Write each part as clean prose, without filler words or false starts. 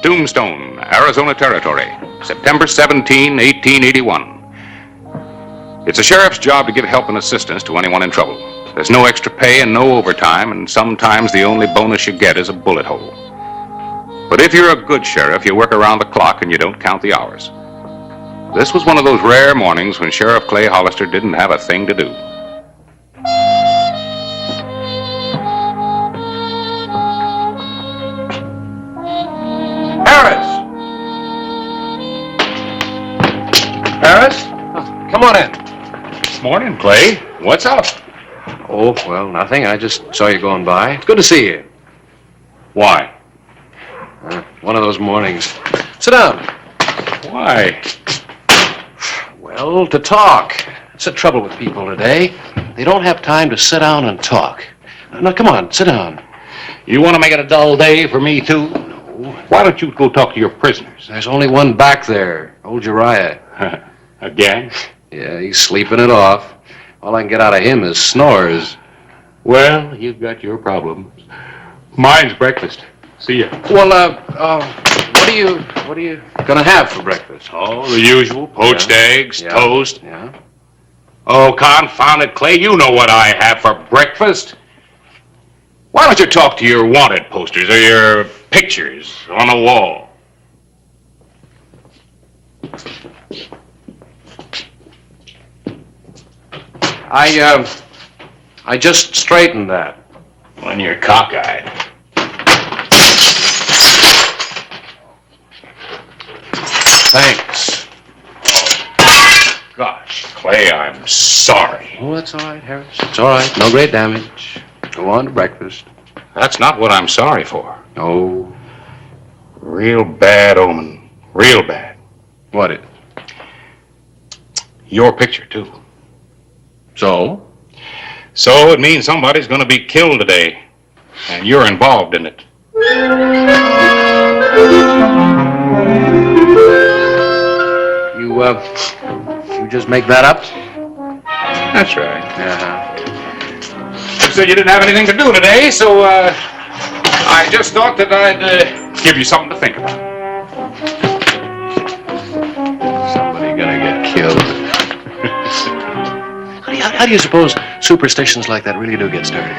Tombstone, Arizona Territory, September 17, 1881. It's a sheriff's job to give help and assistance to anyone in trouble. There's no extra pay and no overtime, and sometimes the only bonus you get is a bullet hole. But if you're a good sheriff, you work around the clock and you don't count the hours. This was one of those rare mornings when Sheriff Clay Hollister didn't have a thing to do. Harris? Oh, come on in. Morning, Clay. What's up? Oh, well, nothing. I just saw you going by. It's good to see you. Why? One of those mornings. Sit down. Why? Well, to talk. That's the trouble with people today. They don't have time to sit down and talk. Now, come on, sit down. You want to make it a dull day for me, too? No. Why don't you go talk to your prisoners? There's only one back there, old Uriah. Again? Yeah, he's sleeping it off. All I can get out of him is snores. Well, you've got your problems. Mine's breakfast. See ya. Well, what are you gonna have for breakfast? Oh, the usual. Poached eggs, Yeah. toast. Yeah. Oh, confound it, Clay. You know what I have for breakfast. Why don't you talk to your wanted posters or your pictures on the wall? I just straightened that. When you're cockeyed. Thanks. Gosh, Clay, I'm sorry. Oh, that's all right, Harris. It's all right. No great damage. Go on to breakfast. That's not what I'm sorry for. Oh. Real bad omen. Real bad. What it? Your picture, too. So? So it means somebody's going to be killed today, and you're involved in it. You just make that up? That's right. Uh-huh. You said you didn't have anything to do today, so I just thought that I'd give you something to think about. Somebody gonna get killed. How do you suppose superstitions like that really do get started?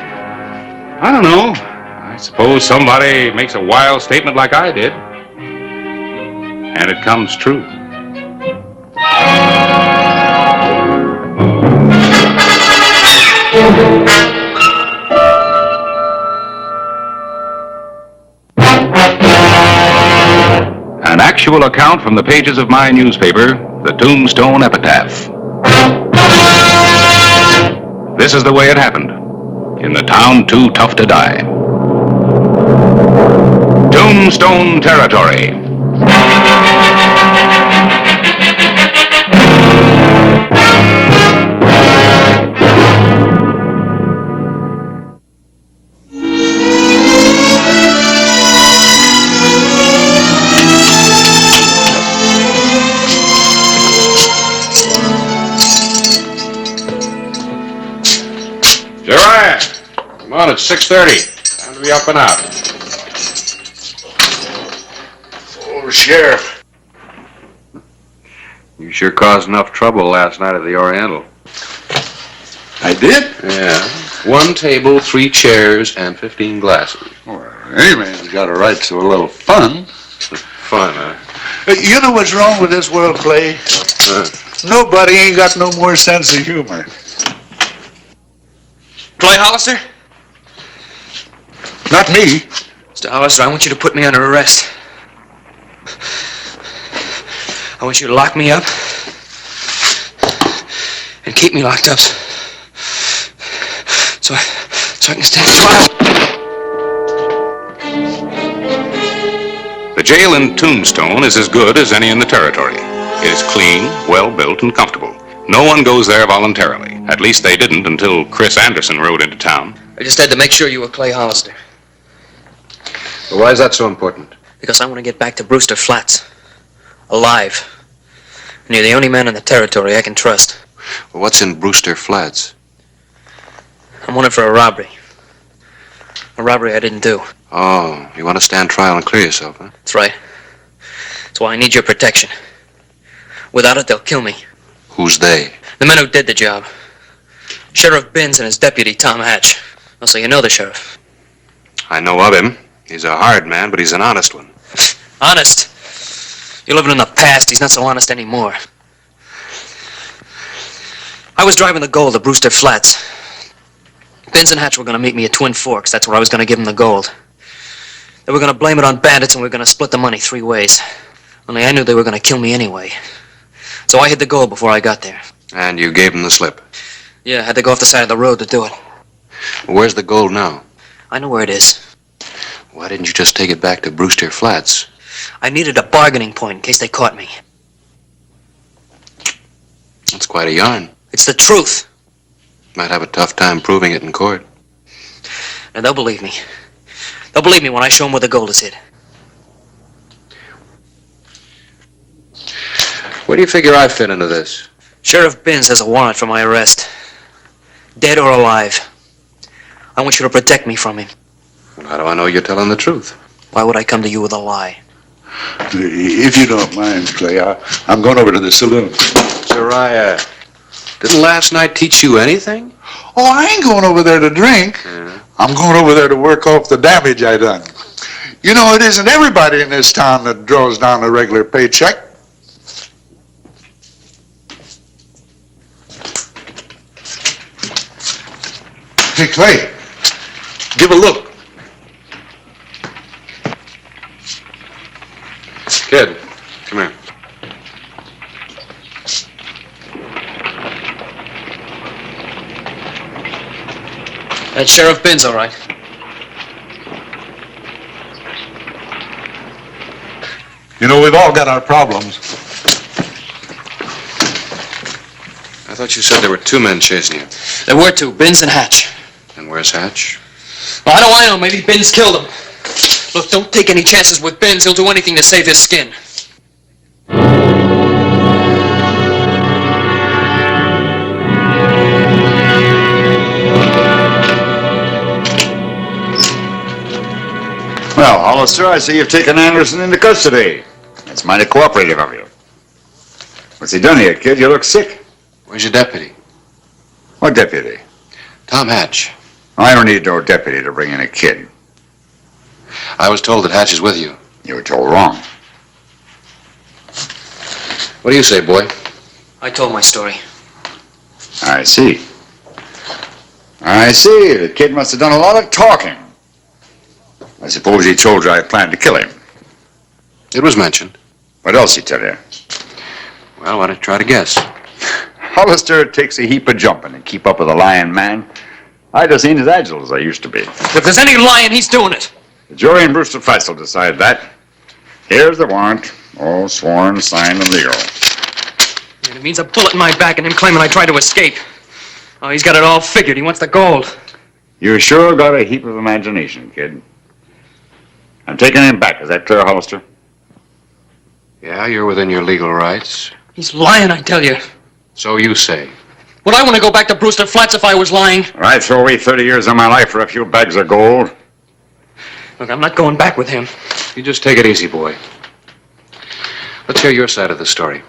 I don't know. I suppose somebody makes a wild statement like I did, and it comes true. An actual account from the pages of my newspaper, the Tombstone Epitaph. This is the way it happened, in the town too tough to die. Tombstone Territory. Uriah, come on, it's 6:30. Time to be up and out. Oh, Sheriff. You sure caused enough trouble last night at the Oriental. I did? Yeah. 1 table, 3 chairs, and 15 glasses. Well, any man's got a right to a little fun. Fun, huh? You know what's wrong with this world, Clay? Nobody ain't got no more sense of humor. Clay Hollister? Not me. Mr. Hollister, I want you to put me under arrest. I want you to lock me up and keep me locked up so I can stand trial. The jail in Tombstone is as good as any in the territory. It is clean, well-built, and comfortable. No one goes there voluntarily. At least they didn't until Chris Anderson rode into town. I just had to make sure you were Clay Hollister. Well, why is that so important? Because I want to get back to Brewster Flats. Alive. And you're the only man in the territory I can trust. Well, what's in Brewster Flats? I'm wanted for a robbery. A robbery I didn't do. Oh, you want to stand trial and clear yourself, huh? That's right. That's why I need your protection. Without it, they'll kill me. Who's they? The men who did the job. Sheriff Binns and his deputy, Tom Hatch. Also, you know the sheriff. I know of him. He's a hard man, but he's an honest one. Honest? You're living in the past. He's not so honest anymore. I was driving the gold to Brewster Flats. Binns and Hatch were going to meet me at Twin Forks. That's where I was going to give them the gold. They were going to blame it on bandits, and we were going to split the money 3 ways. Only I knew they were going to kill me anyway. So I hid the gold before I got there. And you gave him the slip? Yeah, I had to go off the side of the road to do it. Where's the gold now? I know where it is. Why didn't you just take it back to Brewster Flats? I needed a bargaining point in case they caught me. That's quite a yarn. It's the truth. Might have a tough time proving it in court. And they'll believe me. They'll believe me when I show them where the gold is hid. Where do you figure I fit into this? Sheriff Binns has a warrant for my arrest. Dead or alive. I want you to protect me from him. Well, how do I know you're telling the truth? Why would I come to you with a lie? If you don't mind, Clay, I'm going over to the saloon. Uriah, didn't last night teach you anything? Oh, I ain't going over there to drink. Yeah. I'm going over there to work off the damage I done. You know, it isn't everybody in this town that draws down a regular paycheck. Hey, Clay, give a look. Kid, come here. That's Sheriff Binns, all right. You know, we've all got our problems. I thought you said there were 2 men chasing you. There were 2, Binns and Hatch. And where's Hatch? Well, how do I know? Maybe Binns killed him. Look, don't take any chances with Binns. He'll do anything to save his skin. Well, Hollister, I see you've taken Anderson into custody. That's mighty cooperative of you. What's he done here, kid? You look sick. Where's your deputy? What deputy? Tom Hatch. I don't need no deputy to bring in a kid. I was told that Hatch is with you. You were told wrong. What do you say, boy? I told my story. I see. I see. The kid must have done a lot of talking. I suppose he told you I planned to kill him. It was mentioned. What else he tell you? Well, why don't you try to guess? Hollister takes a heap of jumping to keep up with a lying man. I just ain't as agile as I used to be. If there's any lying, he's doing it. The jury in Brewster Flats will decide that. Here's the warrant. All sworn, signed, and legal. And it means a bullet in my back and him claiming I tried to escape. Oh, he's got it all figured. He wants the gold. You sure got a heap of imagination, kid. I'm taking him back. Is that clear, Hollister? Yeah, you're within your legal rights. He's lying, I tell you. So you say. Would I want to go back to Brewster Flats if I was lying? I'd throw away 30 years of my life for a few bags of gold. Look, I'm not going back with him. You just take it easy, boy. Let's hear your side of the story.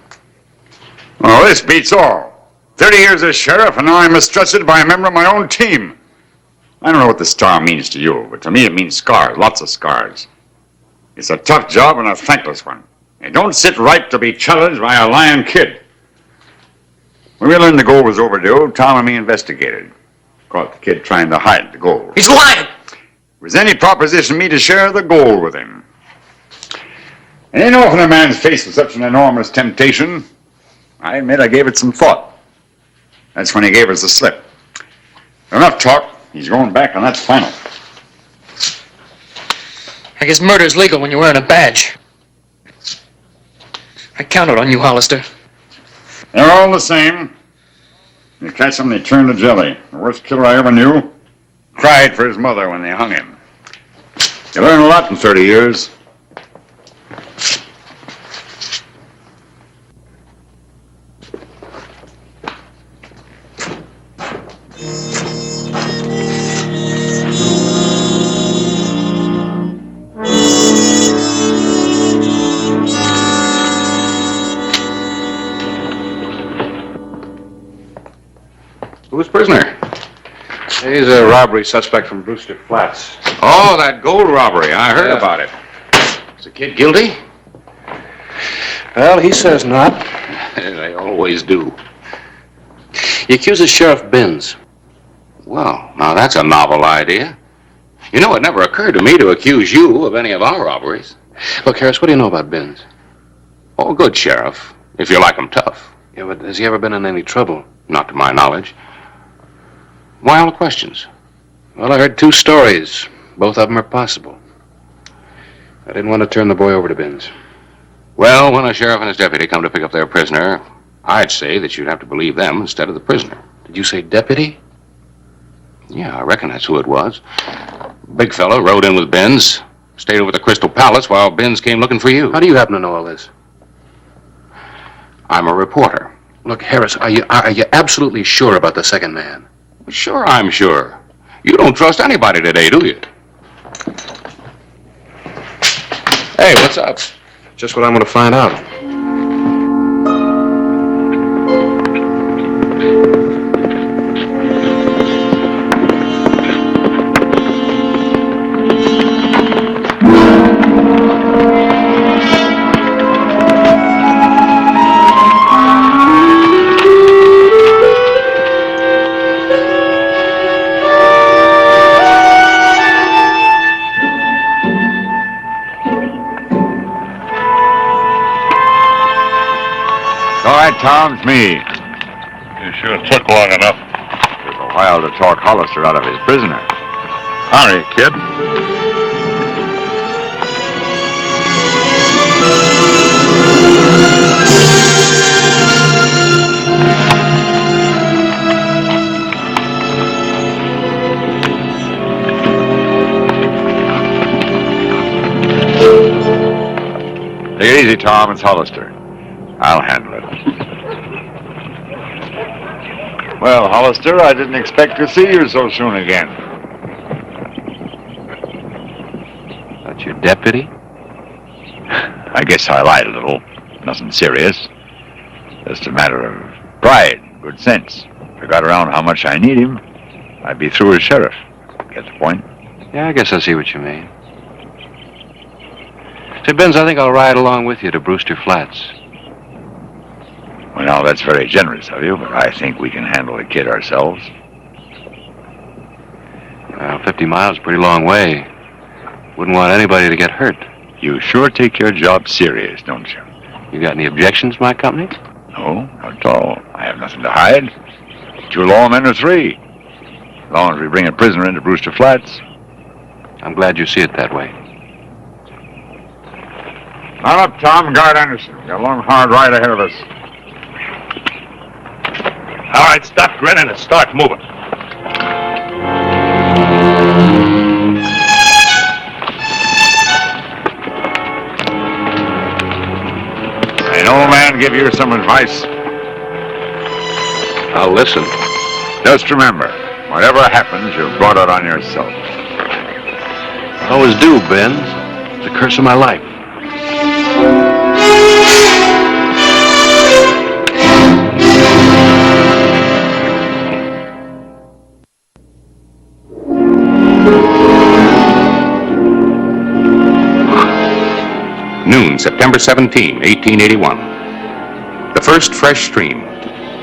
Oh, this beats all. 30 years as sheriff, and now I'm mistrusted by a member of my own team. I don't know what the star means to you, but to me it means scars, lots of scars. It's a tough job and a thankless one. It don't sit right to be challenged by a lying kid. When we learned the gold was overdue, Tom and me investigated. Caught the kid trying to hide the gold. He's lying! Was any proposition me to share the gold with him? It ain't often a man's faced with such an enormous temptation. I admit I gave it some thought. That's when he gave us the slip. Enough talk. He's going back, and that's final. I guess murder's legal when you're wearing a badge. I counted on you, Hollister. They're all the same. You catch them, they turn to jelly. The worst killer I ever knew cried for his mother when they hung him. You learn a lot in 30 years. Who's prisoner? He's a robbery suspect from Brewster Flats. Oh, that gold robbery. I heard about it. Is the kid guilty? Well, he says not. They always do. He accuses Sheriff Binns. Well, now that's a novel idea. You know, it never occurred to me to accuse you of any of our robberies. Look, Harris, what do you know about Binns? Oh, good, Sheriff. If you like him tough. Yeah, but has he ever been in any trouble? Not to my knowledge. Why all the questions? Well, I heard two stories. Both of them are possible. I didn't want to turn the boy over to Binns. Well, when a sheriff and his deputy come to pick up their prisoner, I'd say that you'd have to believe them instead of the prisoner. Did you say deputy? Yeah, I reckon that's who it was. Big fella rode in with Binns, stayed over at the Crystal Palace while Binns came looking for you. How do you happen to know all this? I'm a reporter. Look, Harris, are you absolutely sure about the second man? Sure, I'm sure. You don't trust anybody today, do you? Hey, what's up? Just what I'm going to find out. Tom, it's me. You sure took long enough. Took a while to talk Hollister out of his prisoner. Hurry, kid. Take it easy, Tom. It's Hollister. I'll handle it. Well, Hollister, I didn't expect to see you so soon again. That's your deputy? I guess I lied a little. Nothing serious. Just a matter of pride, good sense. If I got around how much I need him, I'd be through as sheriff. Get the point? Yeah, I guess I see what you mean. Say, Binns, I think I'll ride along with you to Brewster Flats. Well, now, that's very generous of you, but I think we can handle the kid ourselves. Well, 50 miles is a pretty long way. Wouldn't want anybody to get hurt. You sure take your job serious, don't you? You got any objections to my company? No, not at all. I have nothing to hide. 2 lawmen or 3. As long as we bring a prisoner into Brewster Flats. I'm glad you see it that way. Mount up, Tom. Guard Anderson. We got a long, hard ride ahead of us. All right, stop grinning and start moving. May an old man give you some advice? I'll listen. Just remember, whatever happens, you've brought it on yourself. Always do, Binns. It's the curse of my life. Noon, September 17, 1881. The first fresh stream.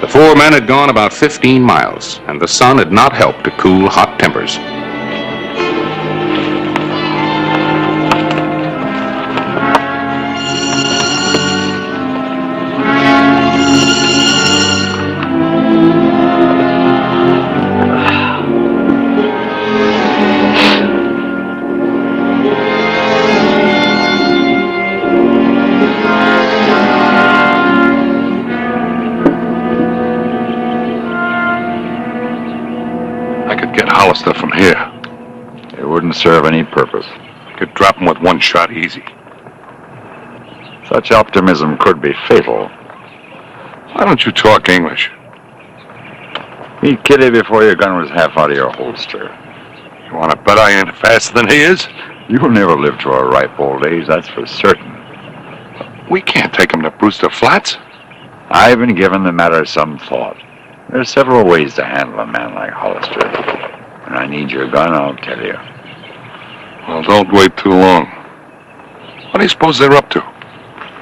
The 4 men had gone about 15 miles, and the sun had not helped to cool hot tempers. Hollister from here. It wouldn't serve any purpose. Could drop him with one shot easy. Such optimism could be fatal. Why don't you talk English? Meet Kitty before your gun was half out of your holster. You want to bet I ain't faster than he is? You'll never live to a ripe old age, that's for certain. We can't take him to Brewster Flats. I've been giving the matter some thought. There's several ways to handle a man like Hollister. When I need your gun, I'll tell you. Well, don't wait too long. What do you suppose they're up to?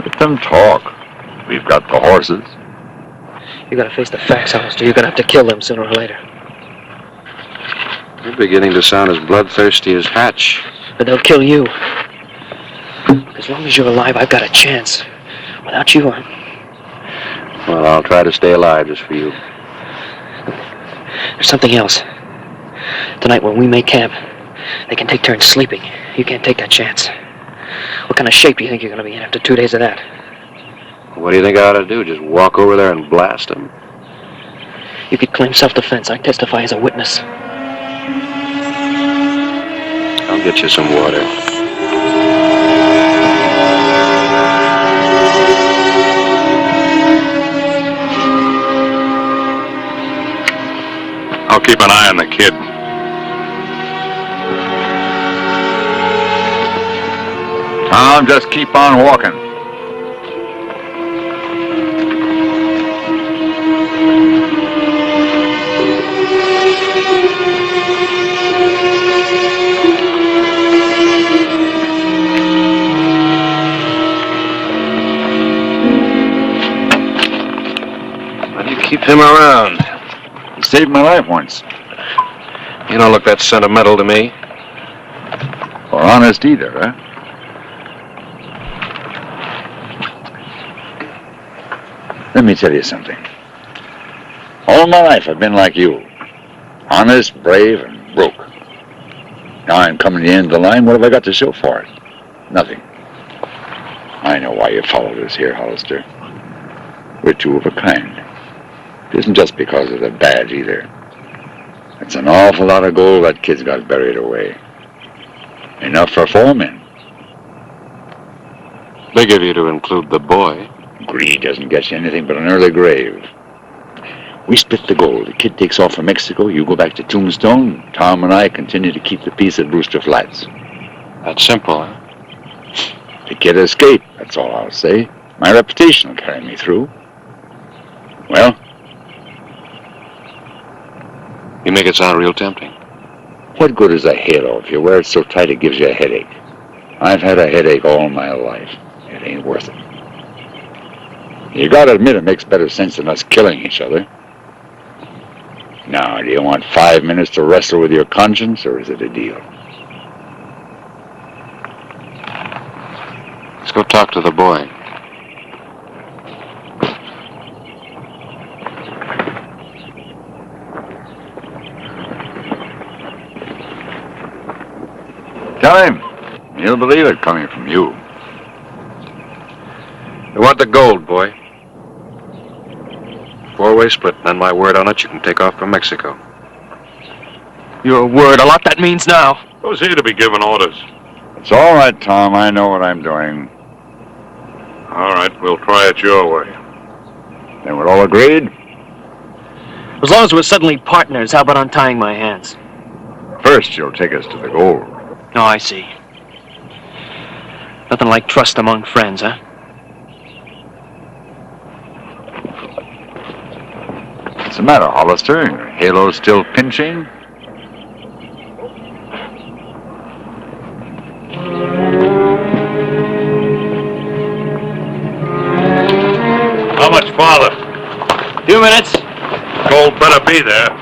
Let them talk. We've got the horses. You gotta face the facts, Hollister. You're gonna have to kill them sooner or later. You're beginning to sound as bloodthirsty as Hatch. But they'll kill you. As long as you're alive, I've got a chance. Without you, Well, I'll try to stay alive just for you. there's something else. Tonight when we make camp, they can take turns sleeping. You can't take that chance. What kind of shape do you think you're gonna be in after 2 days of that? What do you think I ought to do? Just walk over there and blast them? You could claim self-defense. I testify as a witness. I'll get you some water. I'll keep an eye on the kid. Tom, just keep on walking. Why do you keep him around? You saved my life once. You don't look that sentimental to me. Or honest either, huh? Let me tell you something. All my life I've been like you. Honest, brave, and broke. Now I'm coming to the end of the line. What have I got to show for it? Nothing. I know why you followed us here, Hollister. We're two of a kind. It isn't just because of the badge, either. It's an awful lot of gold that kid's got buried away. Enough for 4 men. Big of you to include the boy. Greed doesn't get you anything but an early grave. We split the gold. The kid takes off for Mexico. You go back to Tombstone. Tom and I continue to keep the peace at Brewster Flats. That's simple, huh? The kid escaped, that's all I'll say. My reputation will carry me through. Well, You make it sound real tempting. what good is a halo if you wear it so tight it gives you a headache? I've had a headache all my life. It ain't worth it. You gotta admit it makes better sense than us killing each other. Now, do you want 5 minutes to wrestle with your conscience, or is it a deal? Let's go talk to the boy. Tell him. He'll believe it coming from you. You want the gold, boy. 4-way split, and on my word on it, you can take off for Mexico. Your word, a lot that means now. Who's he to be giving orders? It's all right, Tom. I know what I'm doing. All right, we'll try it your way. Then we're all agreed? As long as we're suddenly partners, how about untying my hands? First, you'll take us to the gold. Oh, I see. Nothing like trust among friends, huh? What's the matter, Hollister? Your halo's still pinching? How much farther? 2 minutes. Gold better be there.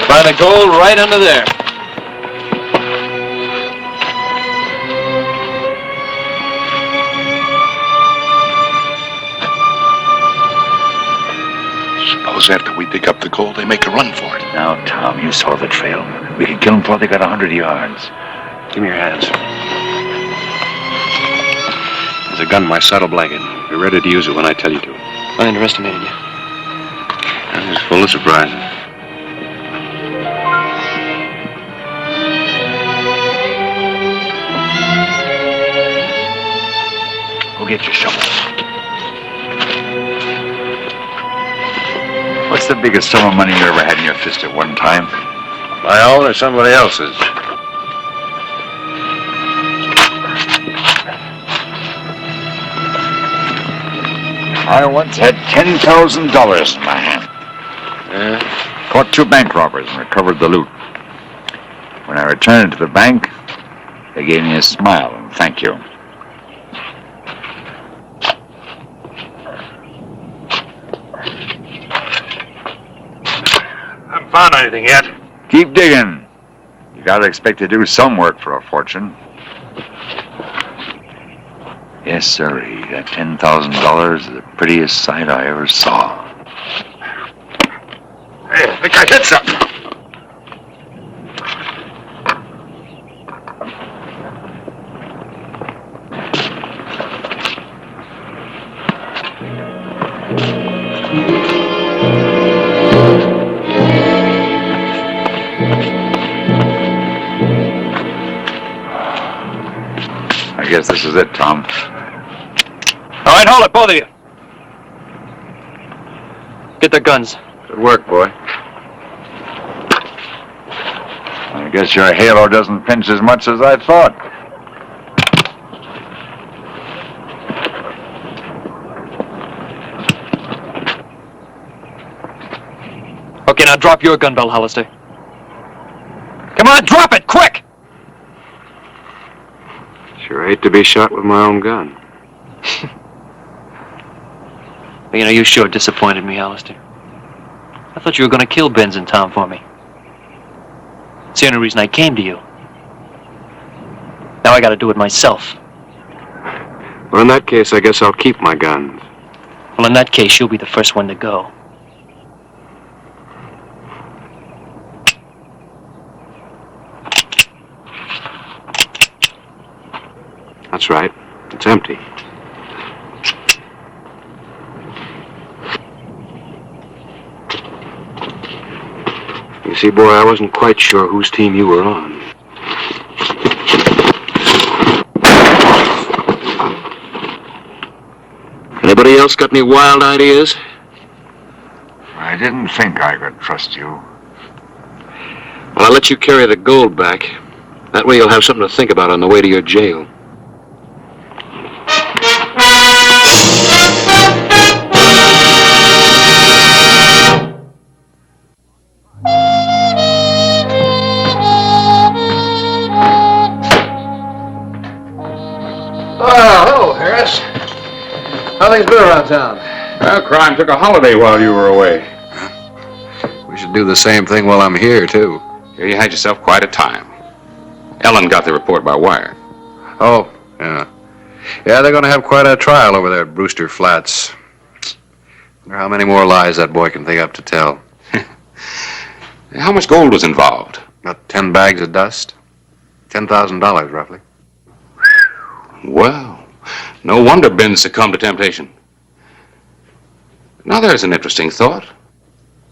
Find the gold right under there. Suppose after we dig up the gold, they make a run for it. Now, Tom, you saw the trail. We can kill them before they got 100 yards. Give me your hands. There's a gun in my saddle blanket. Be ready to use it when I tell you to. I underestimated you. I'm just full of surprises. get your shovel. What's the biggest sum of money you ever had in your fist at one time? My own or somebody else's? I once had $10,000 in my hand. Caught 2 bank robbers and recovered the loot. When I returned to the bank, they gave me a smile and thank you. Haven't found anything yet. Keep digging. You gotta expect to do some work for a fortune. Yes, sir. That $10,000 is the prettiest sight I ever saw. Hey, I think I hit something. I guess this is it, Tom. All right, hold it, both of you. Get their guns. Good work, boy. I guess your halo doesn't pinch as much as I thought. Okay, now drop your gun belt, Hollister. Come on, drop it, quick! Sure hate to be shot with my own gun. You know, you sure disappointed me, Hollister. I thought you were going to kill Benz and Tom for me. It's the only reason I came to you. Now I got to do it myself. Well, in that case, I guess I'll keep my guns. Well, in that case, you'll be the first one to go. That's right. It's empty. You see, boy, I wasn't quite sure whose team you were on. Anybody else got any wild ideas? I didn't think I could trust you. Well, I'll let you carry the gold back. That way you'll have something to think about on the way to your jail. Hello, Harris. How things been around town? Well, crime took a holiday while you were away. We should do the same thing while I'm here, too. Here you had yourself quite a time. Ellen got the report by wire. Oh, yeah. Yeah, they're going to have quite a trial over there at Brewster Flats. Wonder how many more lies that boy can think up to tell. How much gold was involved? About 10 bags of dust. $10,000, roughly. Well, no wonder Ben succumbed to temptation. Now there's an interesting thought.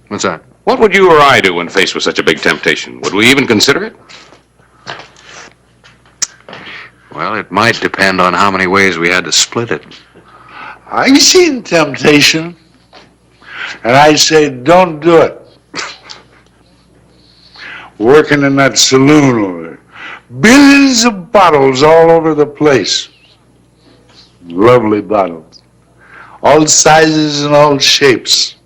What's that? What would you or I do when faced with such a big temptation? Would we even consider it? Well, it might depend on how many ways we had to split it. I seen temptation, and I say don't do it. Working in that saloon over there. Billions of bottles all over the place. Lovely bottles. All sizes and all shapes.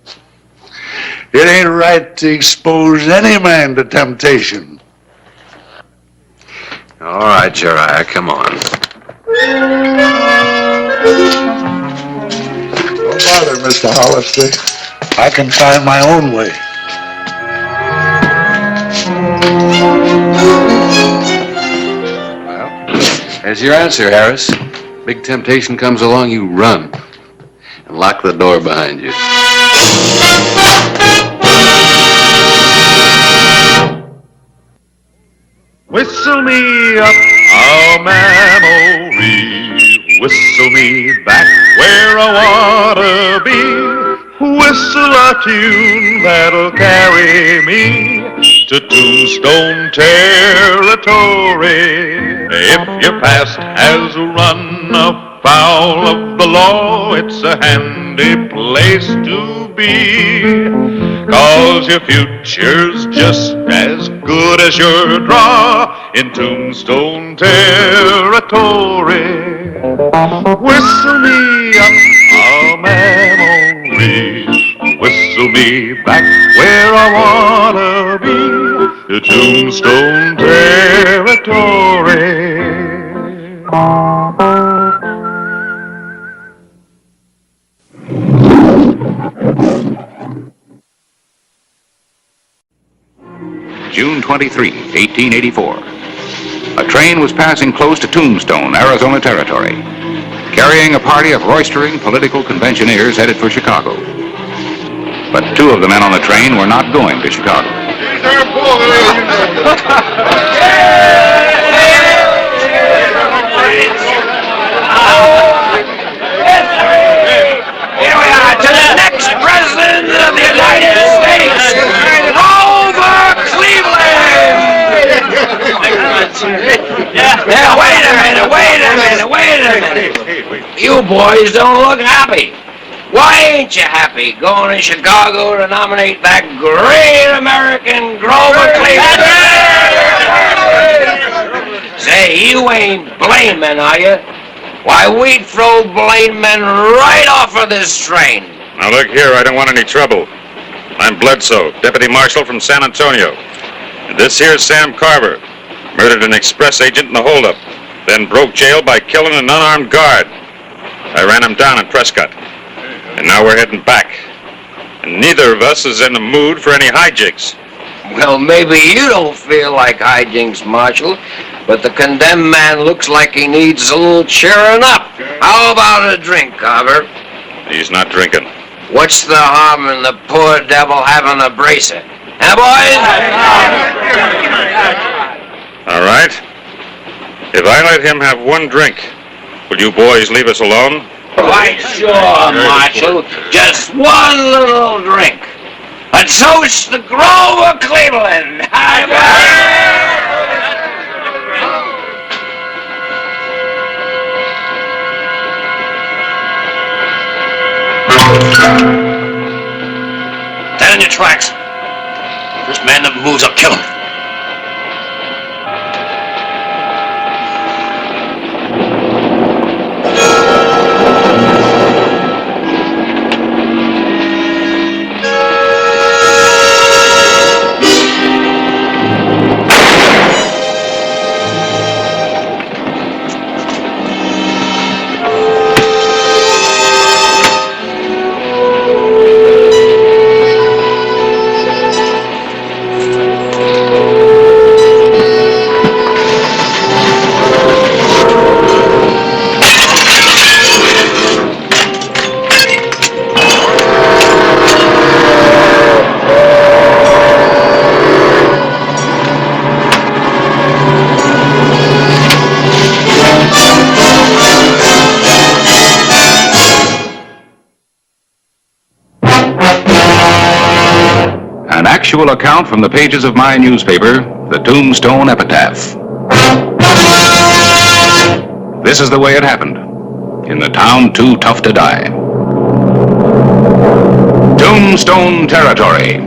It ain't right to expose any man to temptation. All right, Jeriah, come on. Don't bother, Mr. Hollister. I can find my own way. There's your answer, Harris. Big temptation comes along, you run. And lock the door behind you. Whistle me up a memory, whistle me back where I wanna be. Whistle a tune that'll carry me to Tombstone territory. If your past has run up foul of the law, it's a handy place to be. 'Cause your future's just as good as your draw in Tombstone territory. Whistle me up a memory, whistle me back where I wanna be, to Tombstone territory. June 23, 1884. A train was passing close to Tombstone, Arizona Territory, carrying a party of roistering political conventioneers headed for Chicago. But two of the men on the train were not going to Chicago. Here we are, to the next president of the United States, Grover Cleveland! Now, wait a minute. You boys don't look happy. Why ain't you happy going to Chicago to nominate that great American Grover Cleveland? Say, you ain't blaming, are you? Why, we'd throw blaming right off of this train. Now look here, I don't want any trouble. I'm Bledsoe, Deputy Marshal from San Antonio. And this here's Sam Carver. Murdered an express agent in the holdup, then broke jail by killing an unarmed guard. I ran him down in Prescott. And now we're heading back. And neither of us is in the mood for any hijinks. Well, maybe you don't feel like hijinks, Marshal, but the condemned man looks like he needs a little cheering up. How about a drink, Carver? He's not drinking. What's the harm in the poor devil having a bracer? Huh, boys? All right. If I let him have one drink, will you boys leave us alone? Why, sure, Marshal. Just one little drink. A toast to Grover Cleveland. Stand in your tracks. This man never moves, I'll kill him. An actual account from the pages of my newspaper, the Tombstone Epitaph. This is the way it happened, in the town too tough to die. Tombstone Territory.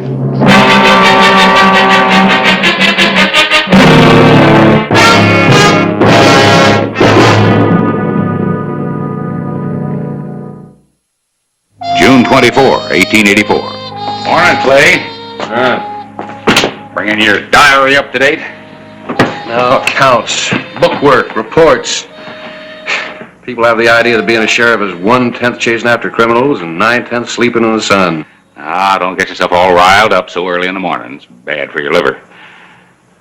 June 24, 1884. Morning, Clay. Bringing your diary up to date? No, accounts, bookwork, reports. People have the idea that being a sheriff is 1/10 chasing after criminals and 9/10 sleeping in the sun. Ah, don't get yourself all riled up so early in the morning. It's bad for your liver.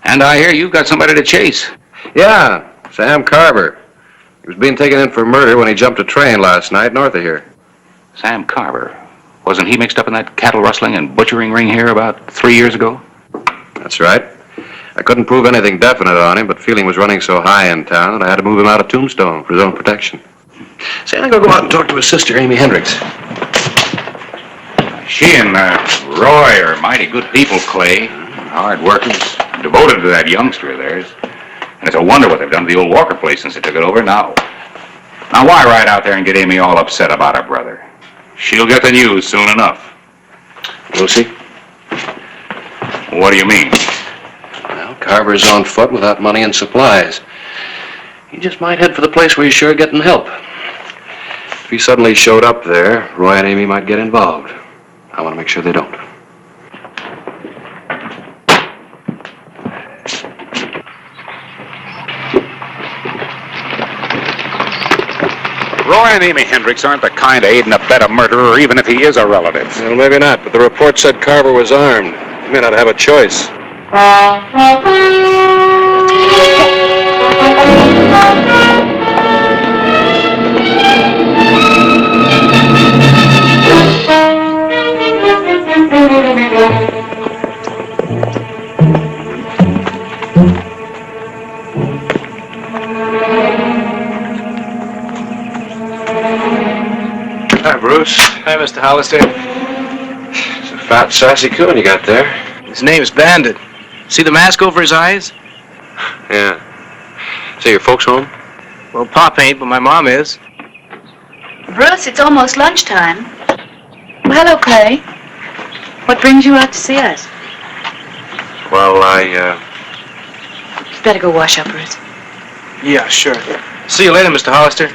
And I hear you've got somebody to chase. Yeah, Sam Carver. He was being taken in for murder when he jumped a train last night north of here. Sam Carver. Wasn't he mixed up in that cattle rustling and butchering ring here about 3 years ago? That's right. I couldn't prove anything definite on him, but feeling was running so high in town that I had to move him out of Tombstone for his own protection. Say, I'm going to go out and talk to his sister, Amy Hendricks. She and Roy are mighty good people, Clay. Hard workers, devoted to that youngster of theirs. And it's a wonder what they've done to the old Walker place since they took it over. Now, Now, why ride out there and get Amy all upset about her brother? She'll get the news soon enough. Lucy? What do you mean? Well, Carver's on foot without money and supplies. He just might head for the place where he's sure getting help. If he suddenly showed up there, Roy and Amy might get involved. I want to make sure they don't. Roy and Amy Hendricks aren't the kind to aid and abet a murderer, even if he is a relative. Well, maybe not, but the report said Carver was armed. He may not have a choice. Hi, Bruce. Hi, Mr. Hollister. It's a fat, sassy coon you got there. His name's Bandit. See the mask over his eyes? Yeah. So your folks home? Well, Pop ain't, but my mom is. Bruce, it's almost lunchtime. Well, hello, Clay. What brings you out to see us? Well, You'd better go wash up, Bruce. Yeah, sure. See you later, Mr. Hollister.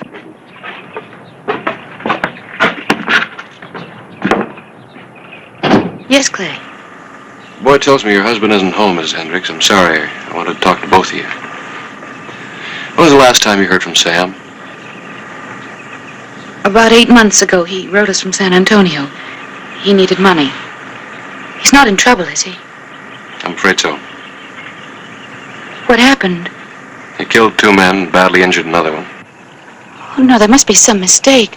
Yes, Clay. Boy tells me your husband isn't home, Miss Hendricks. I'm sorry. I wanted to talk to both of you. When was the last time you heard from Sam? About 8 months ago, he wrote us from San Antonio. He needed money. He's not in trouble, is he? I'm afraid so. What happened? He killed 2 men, badly injured another one. Oh, no, there must be some mistake.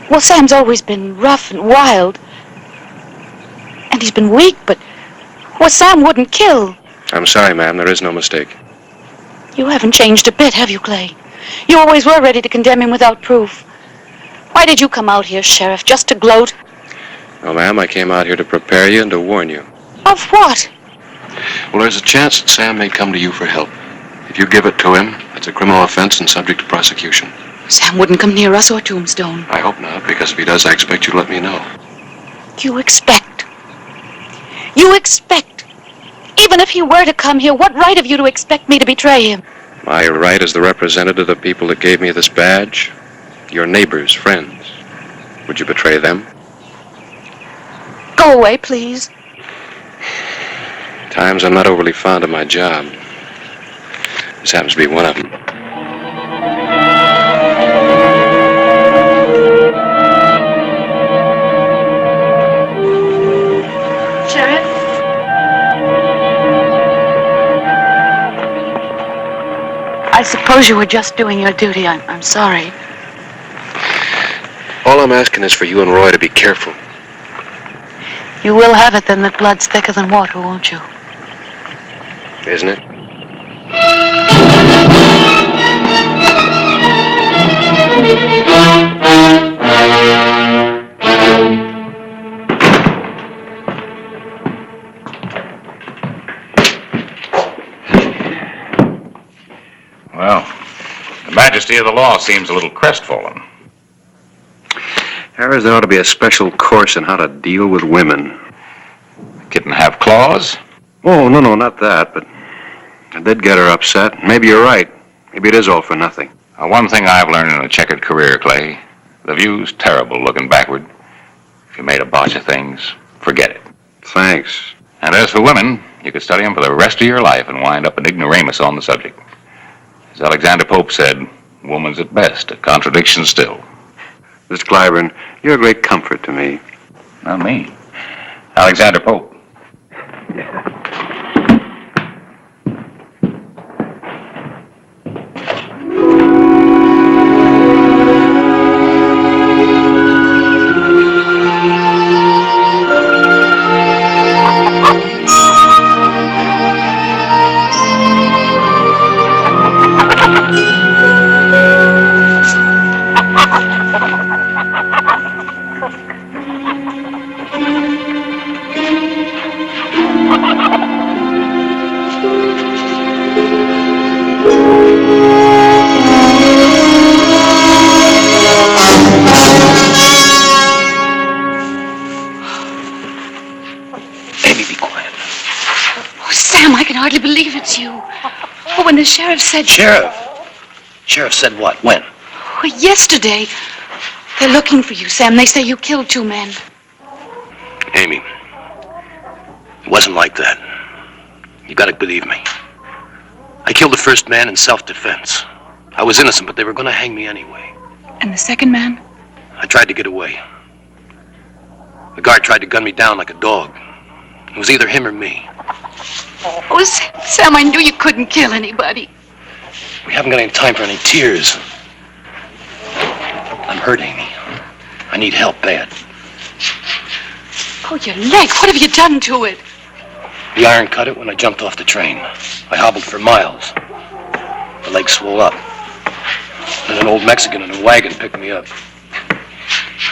Well, Sam's always been rough and wild. And he's been weak, but... Well, Sam wouldn't kill. I'm sorry, ma'am. There is no mistake. You haven't changed a bit, have you, Clay? You always were ready to condemn him without proof. Why did you come out here, Sheriff, just to gloat? No, ma'am. I came out here to prepare you and to warn you. Of what? Well, there's a chance that Sam may come to you for help. If you give it to him, it's a criminal offense and subject to prosecution. Sam wouldn't come near us or Tombstone. I hope not, because if he does, I expect you to let me know. You expect. You expect. Even if he were to come here, what right have you to expect me to betray him? My right as the representative of the people that gave me this badge, your neighbors, friends. Would you betray them? Go away, please. Times I'm not overly fond of my job. This happens to be one of them. Sheriff? I suppose you were just doing your duty. I'm sorry. All I'm asking is for you and Roy to be careful. You will have it then that blood's thicker than water, won't you? Isn't it? Well, the majesty of the law seems a little crestfallen. Harris, there ought to be a special course in how to deal with women. Kitten have claws? Oh, no, not that, but I did get her upset. Maybe you're right. Maybe it is all for nothing. One thing I've learned in a checkered career, Clay, the view's terrible looking backward. If you made a botch of things, forget it. Thanks. And as for women, you could study them for the rest of your life and wind up an ignoramus on the subject. As Alexander Pope said, woman's at best, a contradiction still. Miss Clyburn, you're a great comfort to me. Not me. Alexander Pope. Amy, be quiet. Oh, Sam, I can hardly believe it's you. But when the sheriff said... Sheriff? Sheriff said what? When? Oh, yesterday. They're looking for you, Sam. They say you killed 2 men. Amy, it wasn't like that. You gotta believe me. I killed the first man in self-defense. I was innocent, but they were gonna hang me anyway. And the second man? I tried to get away. The guard tried to gun me down like a dog. It was either him or me. Oh, Sam, I knew you couldn't kill anybody. We haven't got any time for any tears. I'm hurt, Amy. I need help bad. Oh, your leg. What have you done to it? The iron cut it when I jumped off the train. I hobbled for miles. The leg swole up. Then an old Mexican in a wagon picked me up.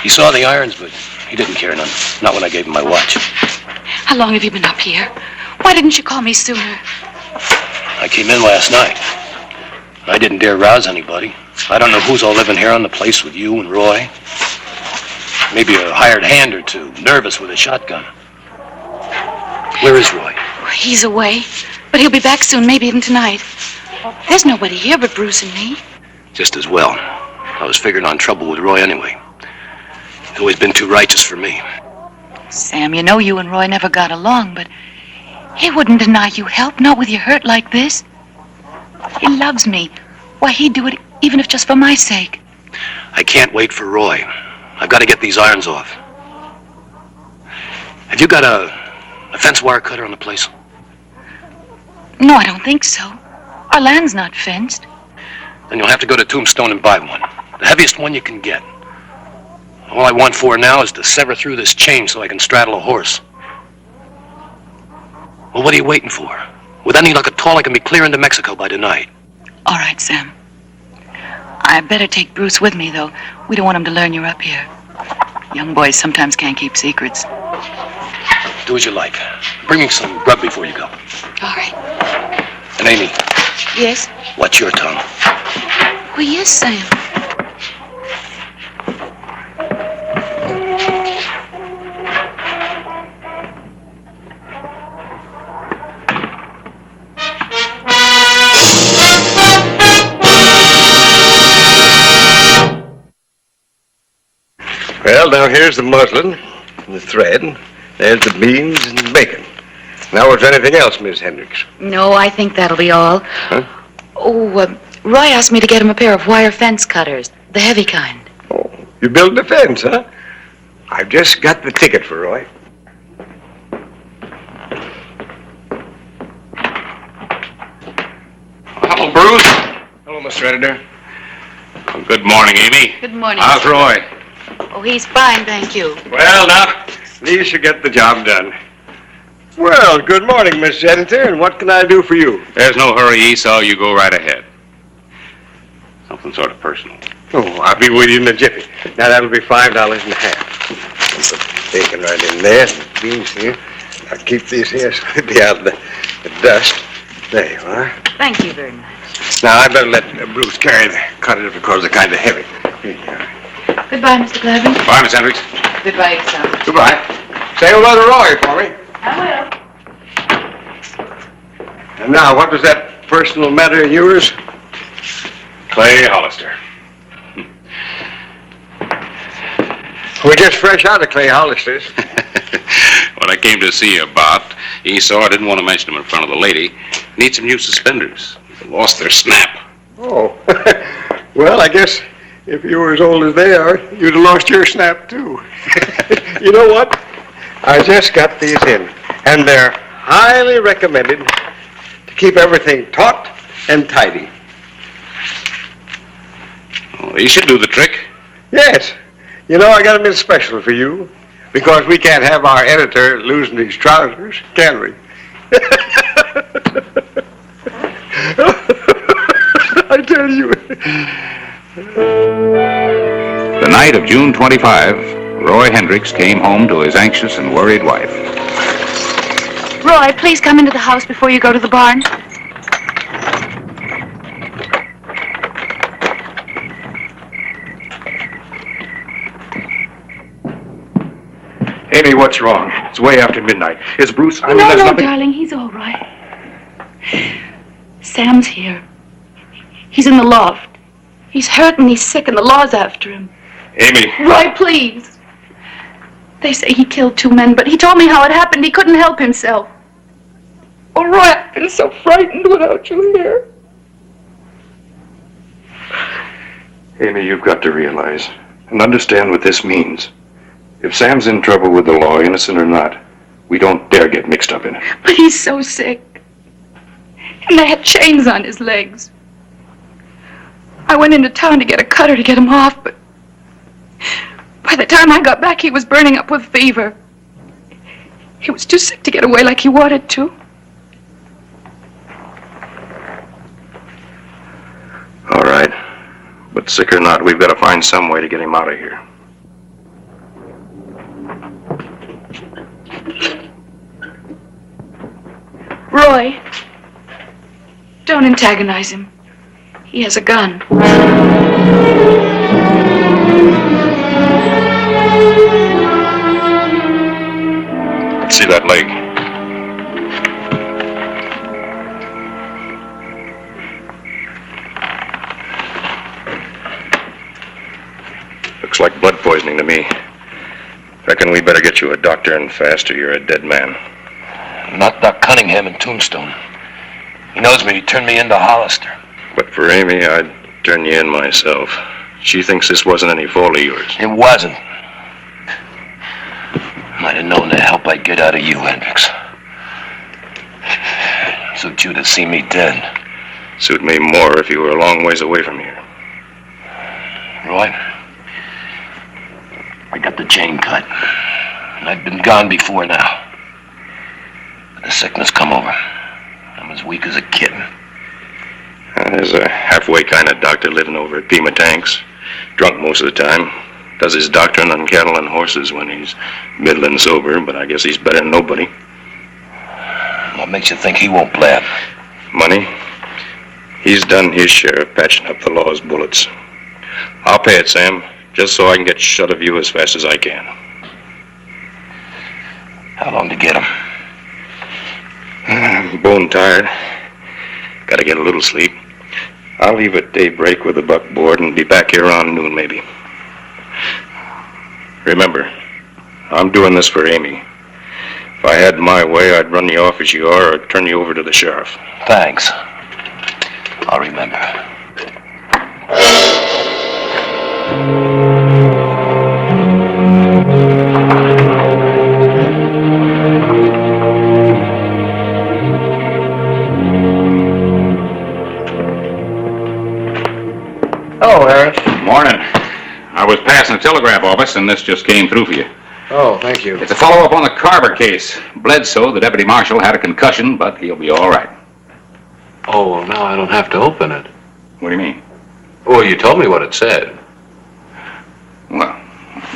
He saw the irons, but he didn't care none. Not when I gave him my watch. How long have you been up here? Why didn't you call me sooner? I came in last night. I didn't dare rouse anybody. I don't know who's all living here on the place with you and Roy. Maybe a hired hand or two, nervous with a shotgun. Where is Roy? He's away, but he'll be back soon, maybe even tonight. There's nobody here but Bruce and me. Just as well. I was figuring on trouble with Roy anyway. He's always been too righteous for me. Sam, you know you and Roy never got along, but he wouldn't deny you help, not with your hurt like this. He loves me. Why, he'd do it even if just for my sake. I can't wait for Roy. I've got to get these irons off. Have you got a fence wire cutter on the place? No, I don't think so. Our land's not fenced. Then you'll have to go to Tombstone and buy one. The heaviest one you can get. All I want for now is to sever through this chain so I can straddle a horse. Well, what are you waiting for? With any luck at all, I can be clear into Mexico by tonight. All right, Sam. I better take Bruce with me, though. We don't want him to learn you're up here. Young boys sometimes can't keep secrets. Do as you like. Bring me some grub before you go. All right. And Amy. Yes? Watch your tongue. Oh, yes, Sam. Well, now here's the muslin and the thread. There's the beans and bacon. Now, was there anything else, Miss Hendricks? No, I think that'll be all. Huh? Oh, Roy asked me to get him a pair of wire fence cutters, the heavy kind. Oh, you built a fence, huh? I've just got the ticket for Roy. Hello, Bruce. Hello, Mr. Editor. Well, good morning, Amy. Good morning. How's Roy? Oh, he's fine, thank you. Well, now, at least you get the job done. Well, good morning, Miss Editor, and what can I do for you? There's no hurry, Esau. You go right ahead. Something sort of personal. Oh, I'll be with you in a jiffy. Now, that'll be $5.50. Put bacon right in there, and the beans here. I'll keep these here so they'll be out of the dust. There you are. Thank you very much. Now, I better let Bruce carry the cutter because they're kind of heavy. Here you are. Goodbye, Mr. Glavin. Bye, Miss Hendricks. Goodbye, Sam. Goodbye. Say hello to Roy for me. I will. And now, what was that personal matter of yours? Clay Hollister. We're just fresh out of Clay Hollister's. What I came to see you about, Esau, I didn't want to mention them in front of the lady. Need some new suspenders. They lost their snap. Oh. Well, I guess if you were as old as they are, you'd have lost your snap, too. You know what? I just got these in, and they're highly recommended to keep everything taut and tidy. Well, these should do the trick. Yes. You know, I got them in special for you, because we can't have our editor losing his trousers, can we? I tell you. The night of June 25, Roy Hendricks came home to his anxious and worried wife. Roy, please come into the house before you go to the barn. Amy, what's wrong? It's way after midnight. Is Bruce... No, darling, he's all right. Sam's here. He's in the loft. He's hurt and he's sick and the law's after him. Amy. Roy, please. They say he killed 2 men, but he told me how it happened. He couldn't help himself. Oh, Roy, I've been so frightened without you here. Amy, you've got to realize and understand what this means. If Sam's in trouble with the law, innocent or not, we don't dare get mixed up in it. But he's so sick. And they had chains on his legs. I went into town to get a cutter to get him off, but by the time I got back, he was burning up with fever. He was too sick to get away like he wanted to. All right. But sick or not, we've got to find some way to get him out of here. Roy, don't antagonize him. He has a gun. Let's see that leg. Looks like blood poisoning to me. Reckon we better get you a doctor and fast or you're a dead man. Not Doc Cunningham in Tombstone. He knows me. He turned me into Hollister. But for Amy, I'd turn you in myself. She thinks this wasn't any fault of yours. It wasn't. Might have known the help I'd get out of you, Hendricks. Suit you to see me dead. Suit me more if you were a long ways away from here. Roy, I got the chain cut. And I'd been gone before now. But the sickness come over. I'm as weak as a kitten. There's a halfway kind of doctor living over at Pima Tanks. Drunk most of the time. Does his doctoring on cattle and horses when he's middling sober, but I guess he's better than nobody. What makes you think he won't blab? Money. He's done his share of patching up the law's bullets. I'll pay it, Sam, just so I can get shut of you as fast as I can. How long to get him? I'm bone tired. Gotta get a little sleep. I'll leave at daybreak with the buckboard and be back here around noon, maybe. Remember, I'm doing this for Amy. If I had my way, I'd run you off as you are or turn you over to the sheriff. Thanks. I'll remember. Oh, Harris. Morning. I was passing the telegraph office, and this just came through for you. Oh, thank you. It's a follow-up on the Carver case. Bledsoe, the deputy marshal, had a concussion, but he'll be all right. Oh, well, now I don't have to open it. What do you mean? Oh, you told me what it said. Well,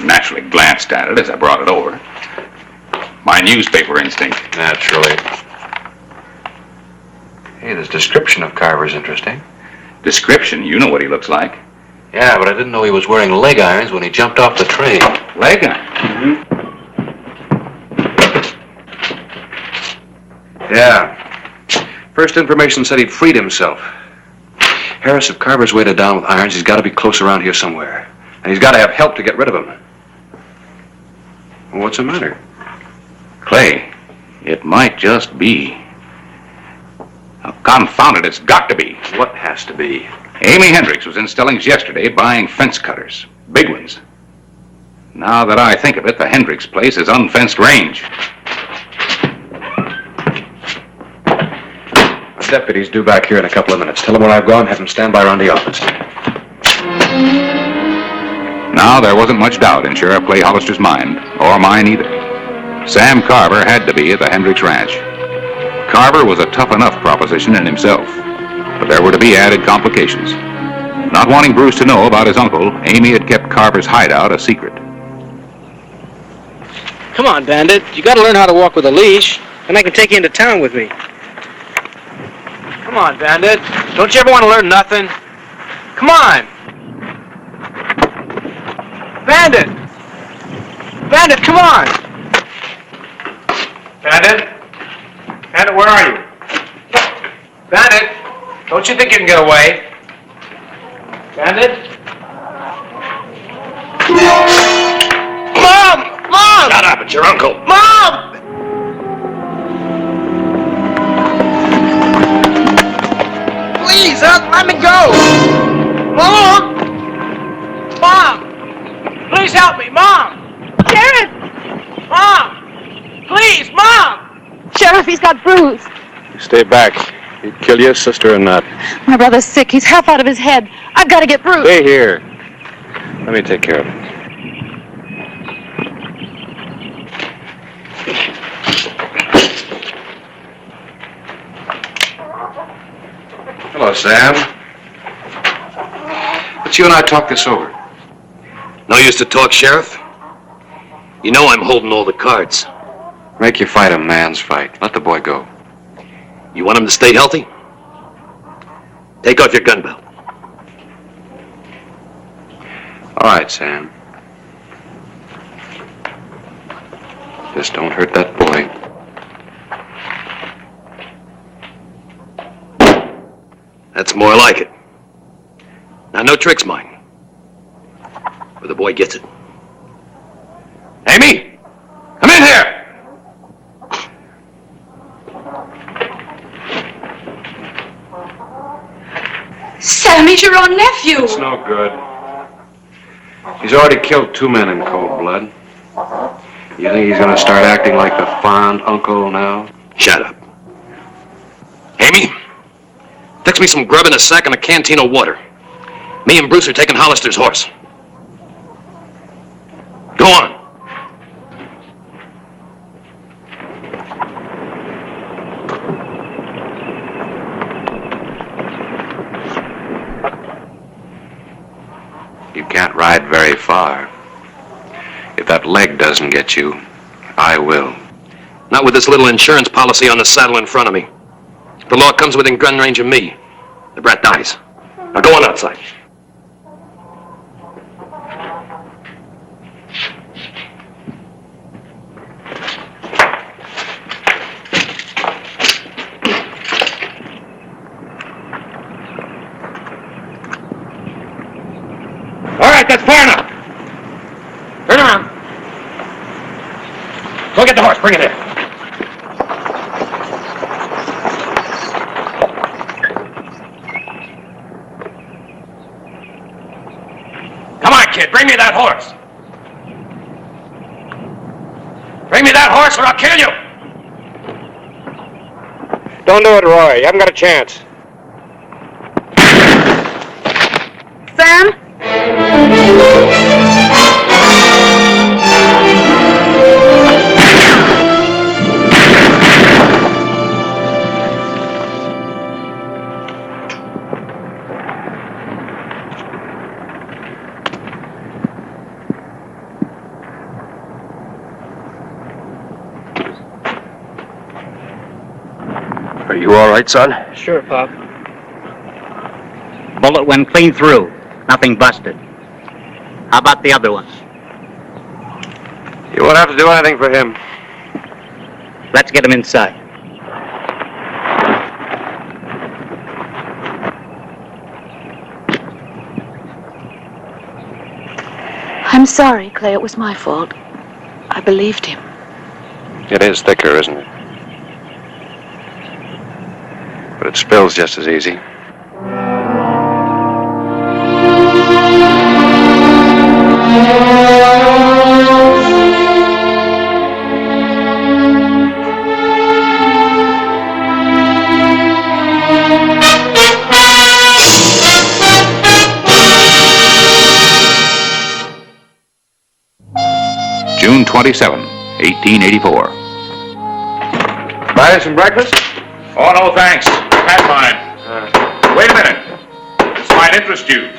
naturally glanced at it as I brought it over. My newspaper instinct. Naturally. Hey, this description of Carver's interesting. Description? You know what he looks like. Yeah, but I didn't know he was wearing leg irons when he jumped off the train. Leg irons? Yeah. First information said he'd freed himself. Harris, if Carver's weighted down with irons, he's got to be close around here somewhere. And he's got to have help to get rid of him. Well, what's the matter? Clay, it might just be. Oh, confound it, it's got to be. What has to be? Amy Hendricks was in Stelling's yesterday buying fence cutters. Big ones. Now that I think of it, the Hendricks place is unfenced range. The deputy's due back here in a couple of minutes. Tell him when I've gone, have him stand by around the office. Now, there wasn't much doubt in Sheriff Clay Hollister's mind, or mine either. Sam Carver had to be at the Hendricks Ranch. Carver was a tough enough proposition in himself, but there were to be added complications. Not wanting Bruce to know about his uncle, Amy had kept Carver's hideout a secret. Come on, Bandit. You gotta learn how to walk with a leash, and I can take you into town with me. Come on, Bandit. Don't you ever want to learn nothing? Come on! Bandit! Bandit, come on! Bandit? Bandit, where are you? Bandit, don't you think you can get away? Bandit? Mom! Mom! Shut up, it's your uncle. Mom! Please, let me go! Mom! Mom! Please help me, Mom! Sheriff! Mom! Please, Mom! Sheriff, he's got bruised. You stay back. He'd kill you, sister or not. My brother's sick. He's half out of his head. I've got to get Bruce. Stay here. Let me take care of it. Hello, Sam. Let's you and I talk this over. No use to talk, Sheriff. You know I'm holding all the cards. Make your fight a man's fight. Let the boy go. You want him to stay healthy? Take off your gun belt. All right, Sam. Just don't hurt that boy. That's more like it. Now, no tricks, mine. Or the boy gets it. Amy! Come in here! Sam, he's your own nephew. It's no good. He's already killed 2 men in cold blood. You think he's gonna start acting like the fond uncle now? Shut up. Amy, fix me some grub in a sack and a canteen of water. Me and Bruce are taking Hollister's horse. Go on. You can't ride very far. If that leg doesn't get you, I will. Not with this little insurance policy on the saddle in front of me. If the law comes within gun range of me, the brat dies. Now go on outside. All right, that's fair enough. Turn around. Go get the horse. Bring it here. Come on, kid. Bring me that horse. Bring me that horse or I'll kill you. Don't do it, Roy. You haven't got a chance. Sam? Are you all right, son? Sure, Pop. Bullet went clean through. Nothing busted. How about the other ones? You won't have to do anything for him. Let's get him inside. I'm sorry, Clay. It was my fault. I believed him. It is thicker, isn't it? But it spills just as easy. June 27, 1884. Buy us some breakfast? Oh, no, thanks. Had mine. Wait a minute. This might interest you.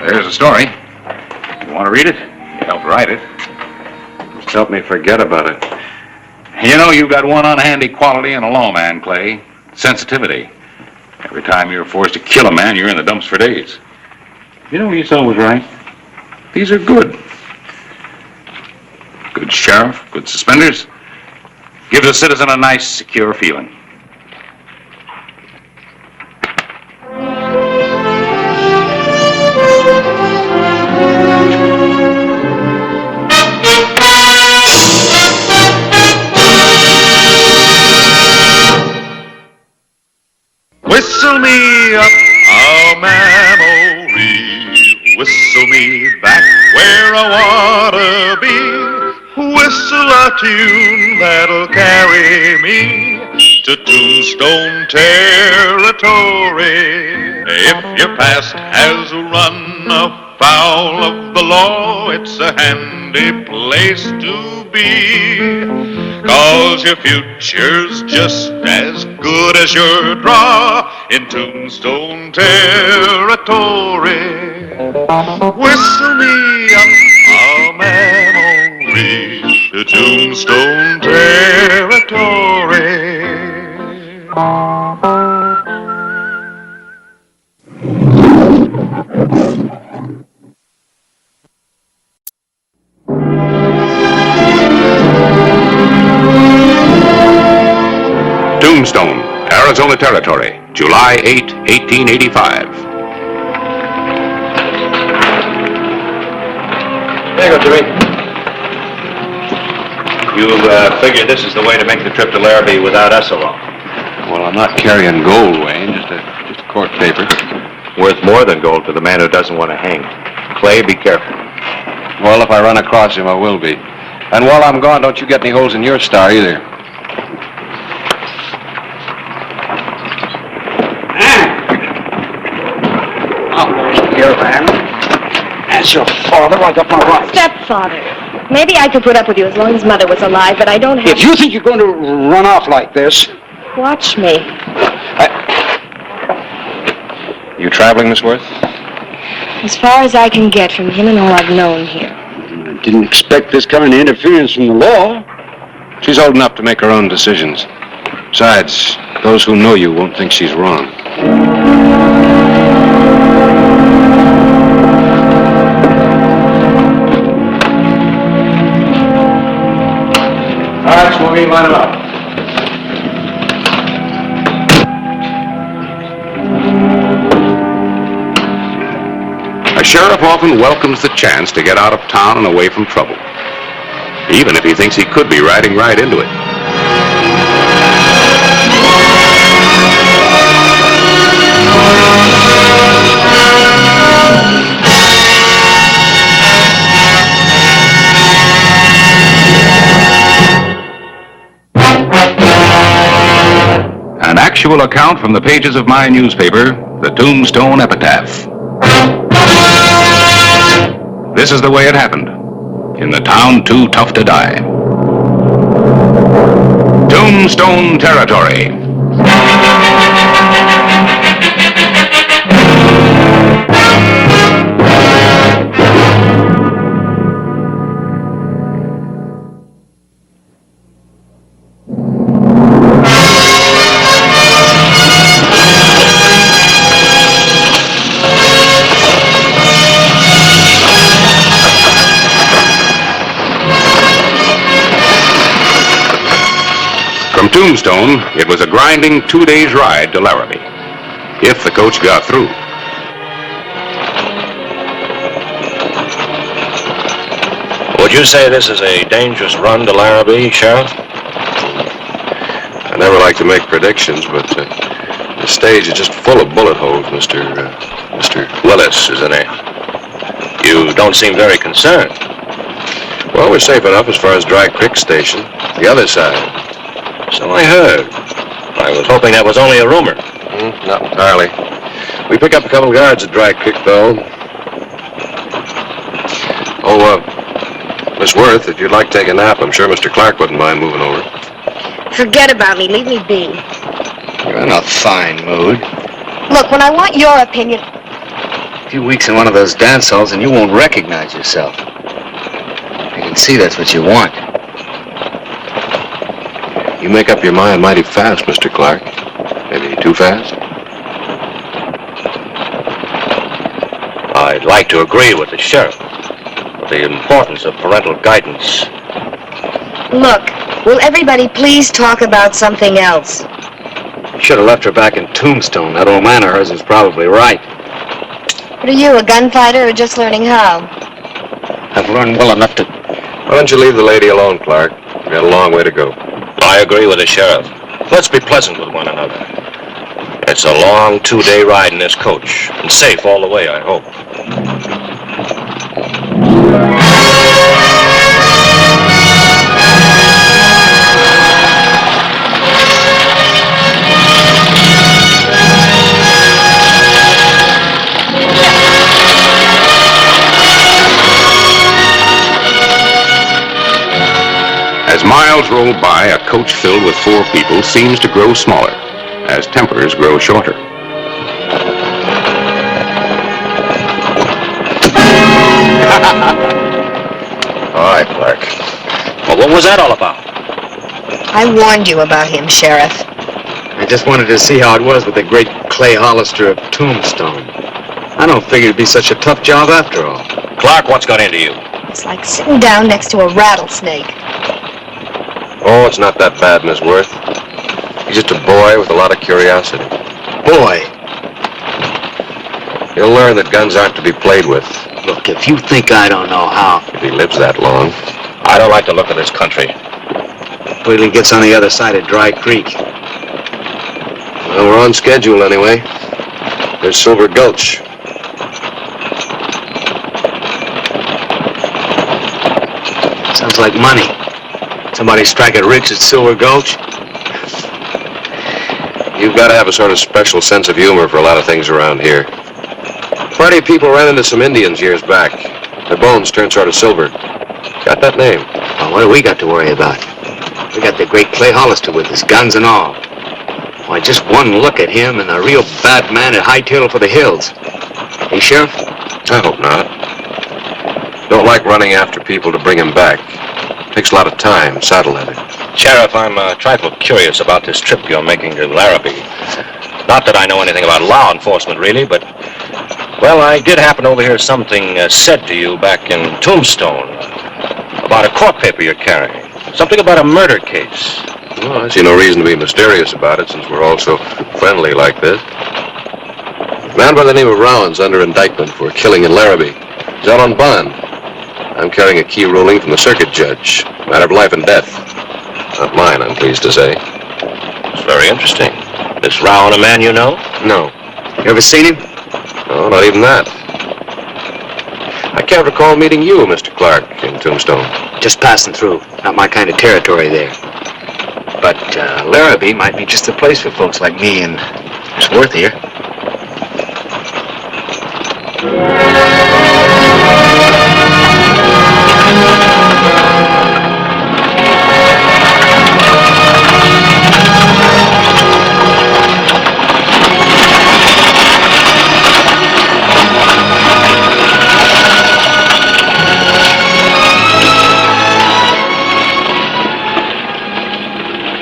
There's the story. You want to read it? You helped write it. Just help me forget about it. You know, you've got one unhandy quality in a lawman, Clay. Sensitivity. Every time you're forced to kill a man, you're in the dumps for days. You know, Esau was right. These are good. good sheriff, good suspenders. Gives a citizen a nice, secure feeling. Whistle me up a memory, whistle me back where I wanna be, whistle a tune that'll carry me to Tombstone territory. If your past has run afoul of the law, it's a handy place to be, 'cause your future's just as good as your draw in Tombstone territory. Whistle me up a memory to Tombstone territory. Tombstone, Arizona Territory, July 8, 1885. There you go, Jimmy. You figure this is the way to make the trip to Larrabee without us along? Well, I'm not carrying gold, Wayne, just a court paper. Worth more than gold to the man who doesn't want to hang. Clay, be careful. Well, if I run across him, I will be. And while I'm gone, don't you get any holes in your star either. Here, man. That's your father. I got my rights. Stepfather. Maybe I could put up with you as long as Mother was alive, but I don't have... If you think you're going to run off like this... Watch me. You traveling, Miss Worth? As far as I can get from him and all I've known here. I didn't expect this kind of interference from the law. She's old enough to make her own decisions. Besides, those who know you won't think she's wrong. All right, Smokey, line them up. A sheriff often welcomes the chance to get out of town and away from trouble, even if he thinks he could be riding right into it. An actual account from the pages of my newspaper, the Tombstone Epitaph. This is the way it happened, in the town too tough to die. Tombstone Territory. From Tombstone, it was a grinding 2 days' ride to Larrabee, if the coach got through. Would you say this is a dangerous run to Larrabee, Sheriff? I never like to make predictions, but the stage is just full of bullet holes, Mr. Willis, isn't it? You don't seem very concerned. Well, we're safe enough as far as Dry Creek Station, the other side. So I heard. I was hoping that was only a rumor. Not entirely. We pick up a couple of guards at Dry Creek, though. Oh, Miss Worth, if you'd like to take a nap, I'm sure Mr. Clark wouldn't mind moving over. Forget about me. Leave me be. You're in a fine mood. Look, when I want your opinion... A few weeks in one of those dance halls and you won't recognize yourself. I can see that's what you want. You make up your mind mighty fast, Mr. Clark. Maybe too fast? I'd like to agree with the sheriff. A the importance of parental guidance. Look, will everybody please talk about something else? Should have left her back in Tombstone. That old man of hers is probably right. What are you, a gunfighter, or just learning how? I've learned well enough to... Why don't you leave the lady alone, Clark? We've got a long way to go. I agree with the sheriff. Let's be pleasant with one another. It's a long 2-day ride in this coach, and safe all the way, I hope. As miles roll by, a coach filled with 4 people seems to grow smaller as tempers grow shorter. All right, Clark. Well, what was that all about? I warned you about him, Sheriff. I just wanted to see how it was with the great Clay Hollister of Tombstone. I don't figure it'd be such a tough job after all. Clark, what's got into you? It's like sitting down next to a rattlesnake. Oh, it's not that bad, Miss Worth. He's just a boy with a lot of curiosity. Boy. He'll learn that guns aren't to be played with. Look, if you think I don't know how... If he lives that long. I don't like the look of this country. Wait till he gets on the other side of Dry Creek. Well, we're on schedule anyway. There's Silver Gulch. Sounds like money. Somebody strike it rich at Silver Gulch. You've got to have a sort of special sense of humor for a lot of things around here. Party of people ran into some Indians years back. Their bones turned sort of silver. Got that name? Well, what do we got to worry about? We got the great Clay Hollister with us, guns and all. Why, just one look at him and a real bad man at hightail for the hills. Hey, Sheriff? I hope not. Don't like running after people to bring him back. Takes a lot of time, saddle leather. Sheriff, I'm a trifle curious about this trip you're making to Larrabee. Not that I know anything about law enforcement, really, but... Well, I did happen to overhear something said to you back in Tombstone about a court paper you're carrying. Something about a murder case. Well, I see no reason to be mysterious about it since we're all so friendly like this. A man by the name of Rowan's under indictment for killing in Larrabee. He's out on bond. I'm carrying a key ruling from the circuit judge. Matter of life and death. Not mine, I'm pleased to say. It's very interesting. Is Rowan a man you know? No. You ever seen him? No, not even that. I can't recall meeting you, Mr. Clark, in Tombstone. Just passing through. Not my kind of territory there. But Larrabee might be just the place for folks like me and Miss Worth here.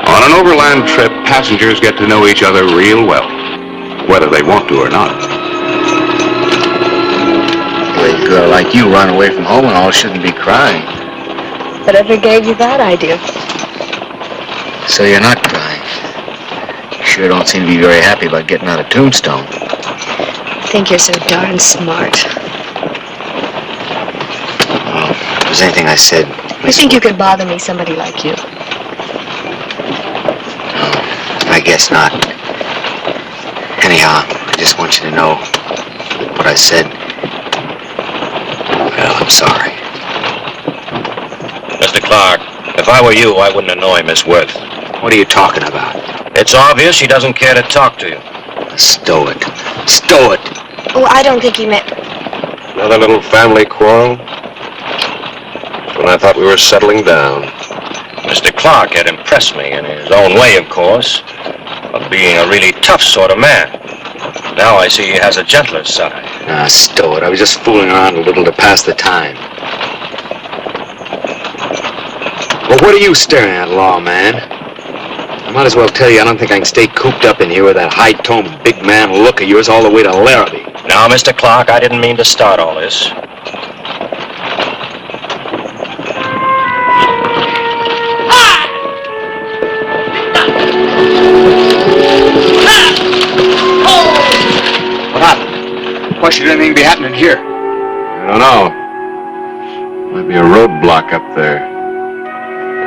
On an overland trip, passengers get to know each other real well, whether they want to or not. A girl like you run away from home and all shouldn't be crying. Whatever gave you that idea? So you're not crying. You sure don't seem to be very happy about getting out of Tombstone. I think you're so darn smart. Well, if there's anything I said... You think you could bother me, somebody like you? I guess not. Anyhow, I just want you to know that what I said... Well, I'm sorry. Mr. Clark, if I were you, I wouldn't annoy Miss Worth. What are you talking about? It's obvious she doesn't care to talk to you. Stow it. Stow it. Oh, I don't think he meant... Another little family quarrel? That's when I thought we were settling down. Mr. Clark had impressed me in his own way, of course, of being a really tough sort of man. Now I see he has a gentler side. Ah, stow it. I was just fooling around a little to pass the time. Well, what are you staring at, lawman? I might as well tell you I don't think I can stay cooped up in here with that high-toned big man look of yours all the way to Larrabee. Now, Mr. Clark, I didn't mean to start all this. Why should anything be happening here? I don't know. Might be a roadblock up there.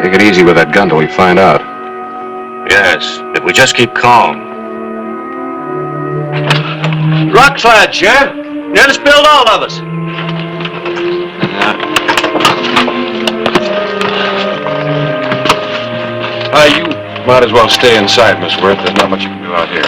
Take it easy with that gun till we find out. Yes, if we just keep calm. Rock slide, Sheriff. Nearly spilled all of us. You might as well stay inside, Miss Worth. There's not much you can do out here.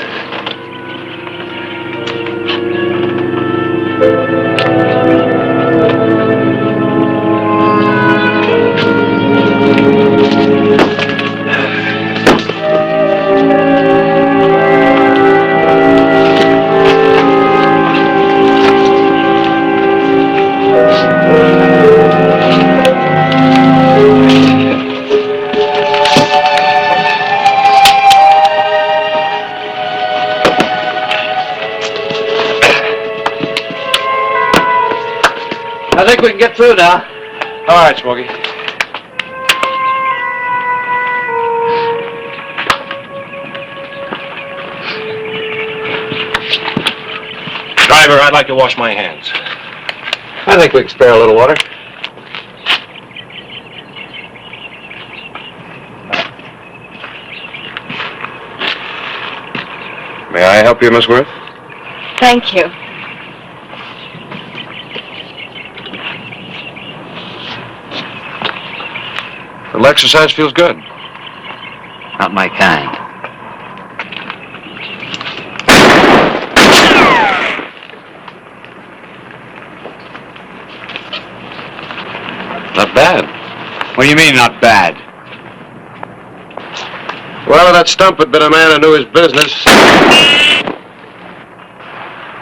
I think we can get through now. All right, Smokey. Driver, I'd like to wash my hands. I think we can spare a little water. May I help you, Miss Worth? Thank you. The little exercise feels good. Not my kind. Not bad. What do you mean, not bad? Well, if that stump had been a man who knew his business,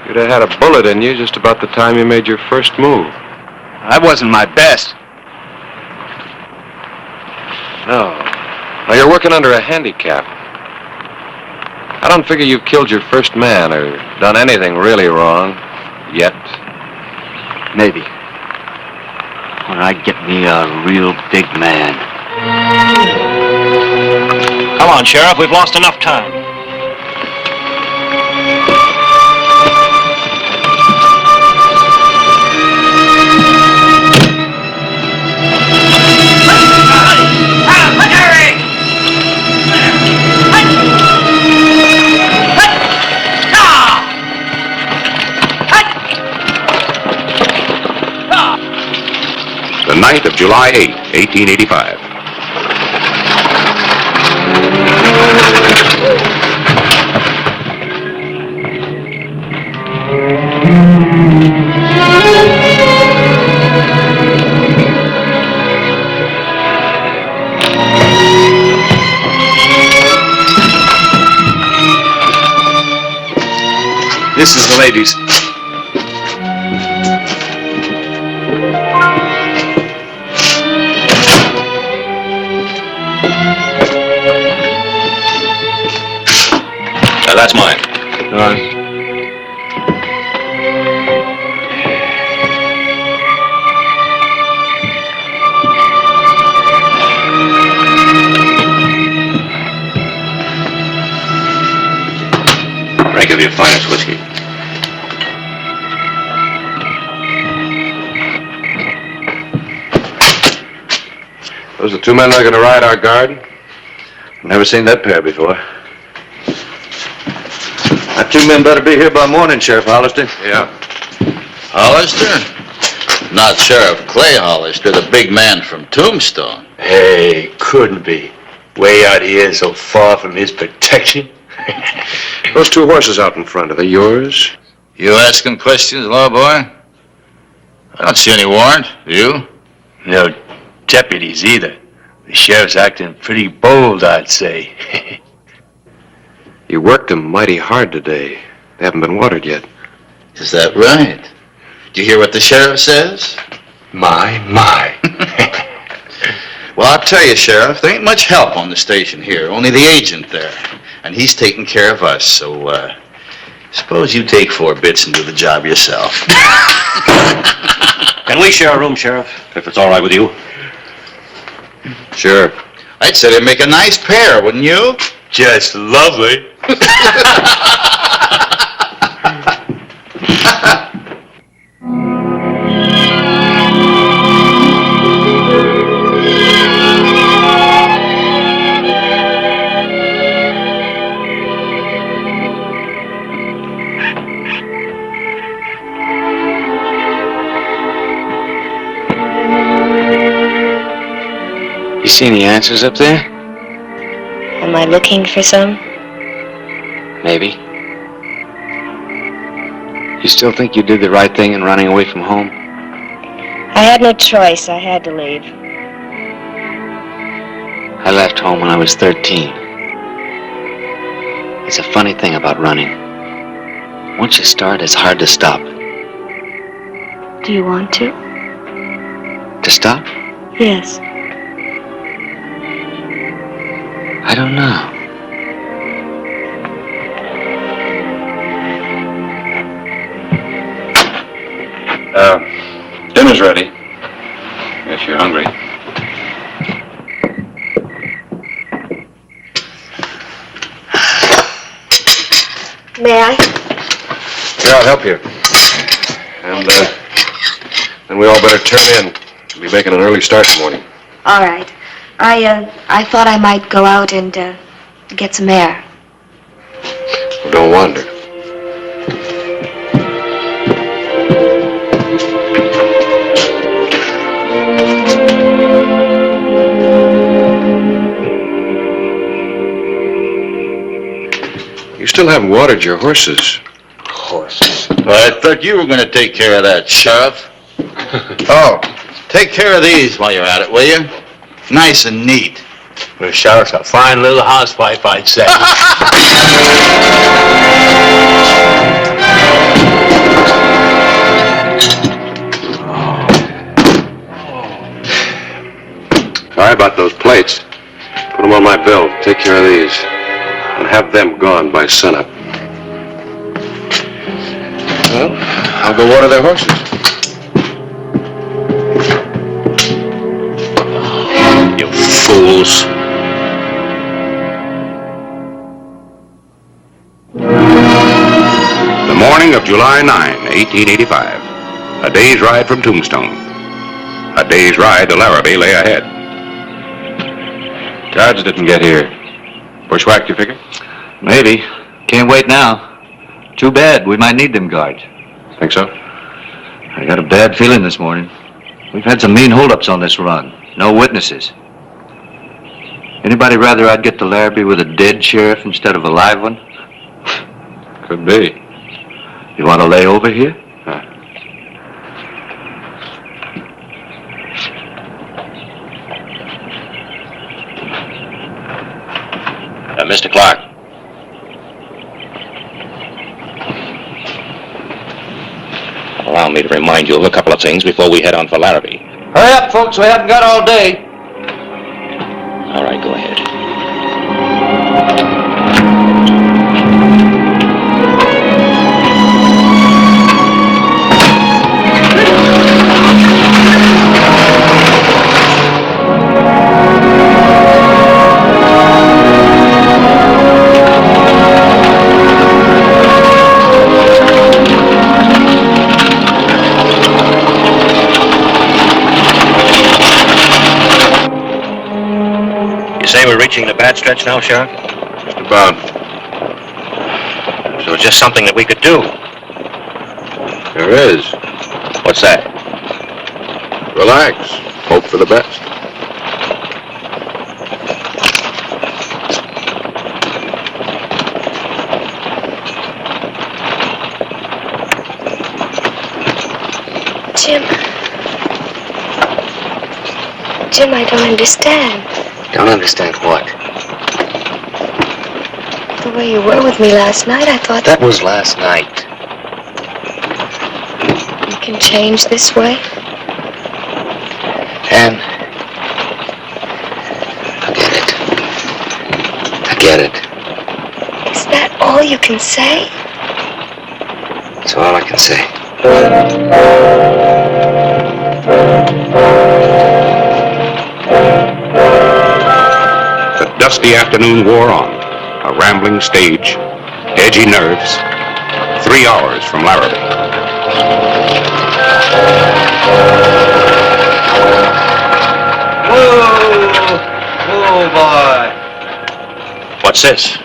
you'd have had a bullet in you just about the time you made your first move. That wasn't my best. No. Now, you're working under a handicap. I don't figure you've killed your first man or done anything really wrong. Yet. Maybe. When I get me a real big man. Come on, Sheriff, we've lost enough time. The night of July 8, 1885. This is the ladies. That's mine. Drink of your finest whiskey. Those are the two men that are going to ride our guard? Never seen that pair before. Our two men better be here by morning, Sheriff Hollister. Yeah. Hollister? Not Sheriff Clay Hollister, the big man from Tombstone. Hey, couldn't be. Way out here so far from his protection. Those two horses out in front, are they yours? You asking questions, law boy? I don't see any warrant. You? No deputies either. The sheriff's acting pretty bold, I'd say. You worked them mighty hard today. They haven't been watered yet. Is that right? Did you hear what the sheriff says? My. Well, I'll tell you, Sheriff, there ain't much help on the station here. Only the agent there. And he's taking care of us, so, suppose you take 4 bits and do the job yourself. Can we share a room, Sheriff, if it's all right with you? Sure. I'd say they'd make a nice pair, wouldn't you? Just lovely. You see any answers up there? Am I looking for some? Maybe. You still think you did the right thing in running away from home? I had no choice. I had to leave. I left home when I was 13. It's a funny thing about running. Once you start, it's hard to stop. Do you want to? To stop? Yes. I don't know. Dinner's ready. If you're hungry. May I? Yeah, I'll help you. And, then we all better turn in. We'll be making an early start in the morning. All right. I thought I might go out and, get some air. Well, don't wander. You still haven't watered your horses. Horses? Well, I thought you were going to take care of that, Sheriff. Oh, take care of these while you're at it, will you? Nice and neat. Well, Sheriff's a fine little housewife, I'd say. Sorry about those plates. Put them on my bill. Take care of these. And have them gone by sunup. Well, I'll go water their horses. You fools. The morning of July 9, 1885. A day's ride from Tombstone. A day's ride to Larrabee lay ahead. Guards didn't get here. Bushwhacked, you figure? Maybe. Can't wait now. Too bad. We might need them guards. Think so? I got a bad feeling this morning. We've had some mean holdups on this run. No witnesses. Anybody rather I'd get to Larrabee with a dead sheriff instead of a live one? Could be. You want to lay over here? Mr. Clark. Allow me to remind you of a couple of things before we head on for Larrabee. Hurry up, folks. We haven't got all day. All right, go ahead. Say we're reaching the bad stretch now, Sheriff? Just about. So it's just something that we could do. There is. What's that? Relax. Hope for the best. Jim, I don't understand. Don't understand what? The way you were with me last night, I thought... That was last night. You can change this way? Ann, forget it. Is that all you can say? That's all I can say. The dusty afternoon wore on. A rambling stage, edgy nerves. 3 hours from Larrabee. Oh, boy. What's this?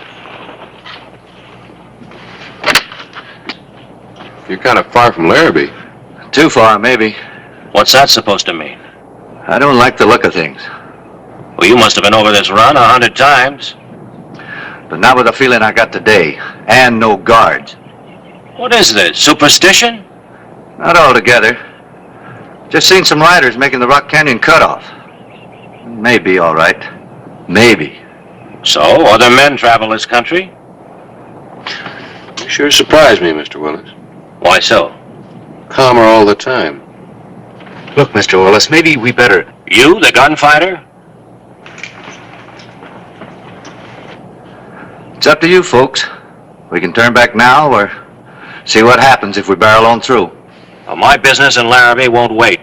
You're kind of far from Larrabee. Too far, maybe. What's that supposed to mean? I don't like the look of things. Well, you must have been over this run 100 times. But not with the feeling I got today. And no guards. What is this, superstition? Not altogether. Just seen some riders making the Rock Canyon cutoff. Maybe all right. Maybe. So, other men travel this country? You sure surprised me, Mr. Willis. Why so? Calmer all the time. Look, Mr. Willis, maybe we better... You, the gunfighter? It's up to you, folks. We can turn back now or see what happens if we barrel on through. Well, my business in Larrabee won't wait.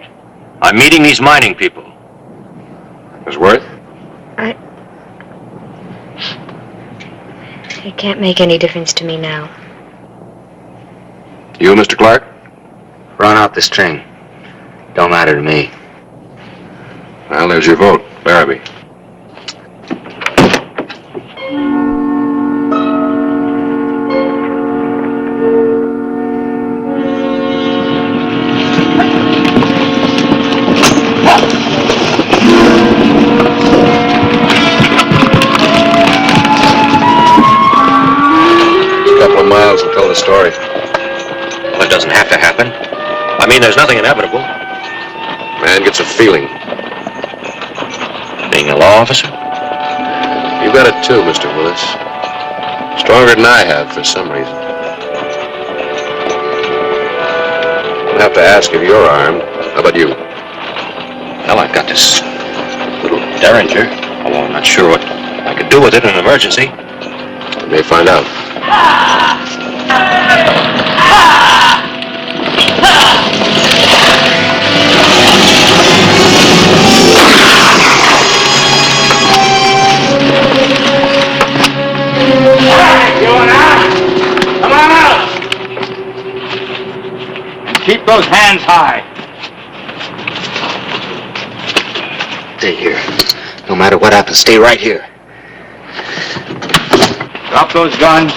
I'm meeting these mining people. Miss Worth? It can't make any difference to me now. You, Mr. Clark? Run out the string. Don't matter to me. Well, there's your vote, Larrabee. Miles will tell the story. Well, it doesn't have to happen. I mean, there's nothing inevitable. Man gets a feeling. Being a law officer? You got it too, Mr. Willis. Stronger than I have for some reason. I'll have to ask if you're armed. How about you? Well, I've got this little derringer, although I'm not sure what I could do with it in an emergency. We may find out. Come on out! And keep those hands high. Stay here. No matter what happens, stay right here. Drop those guns.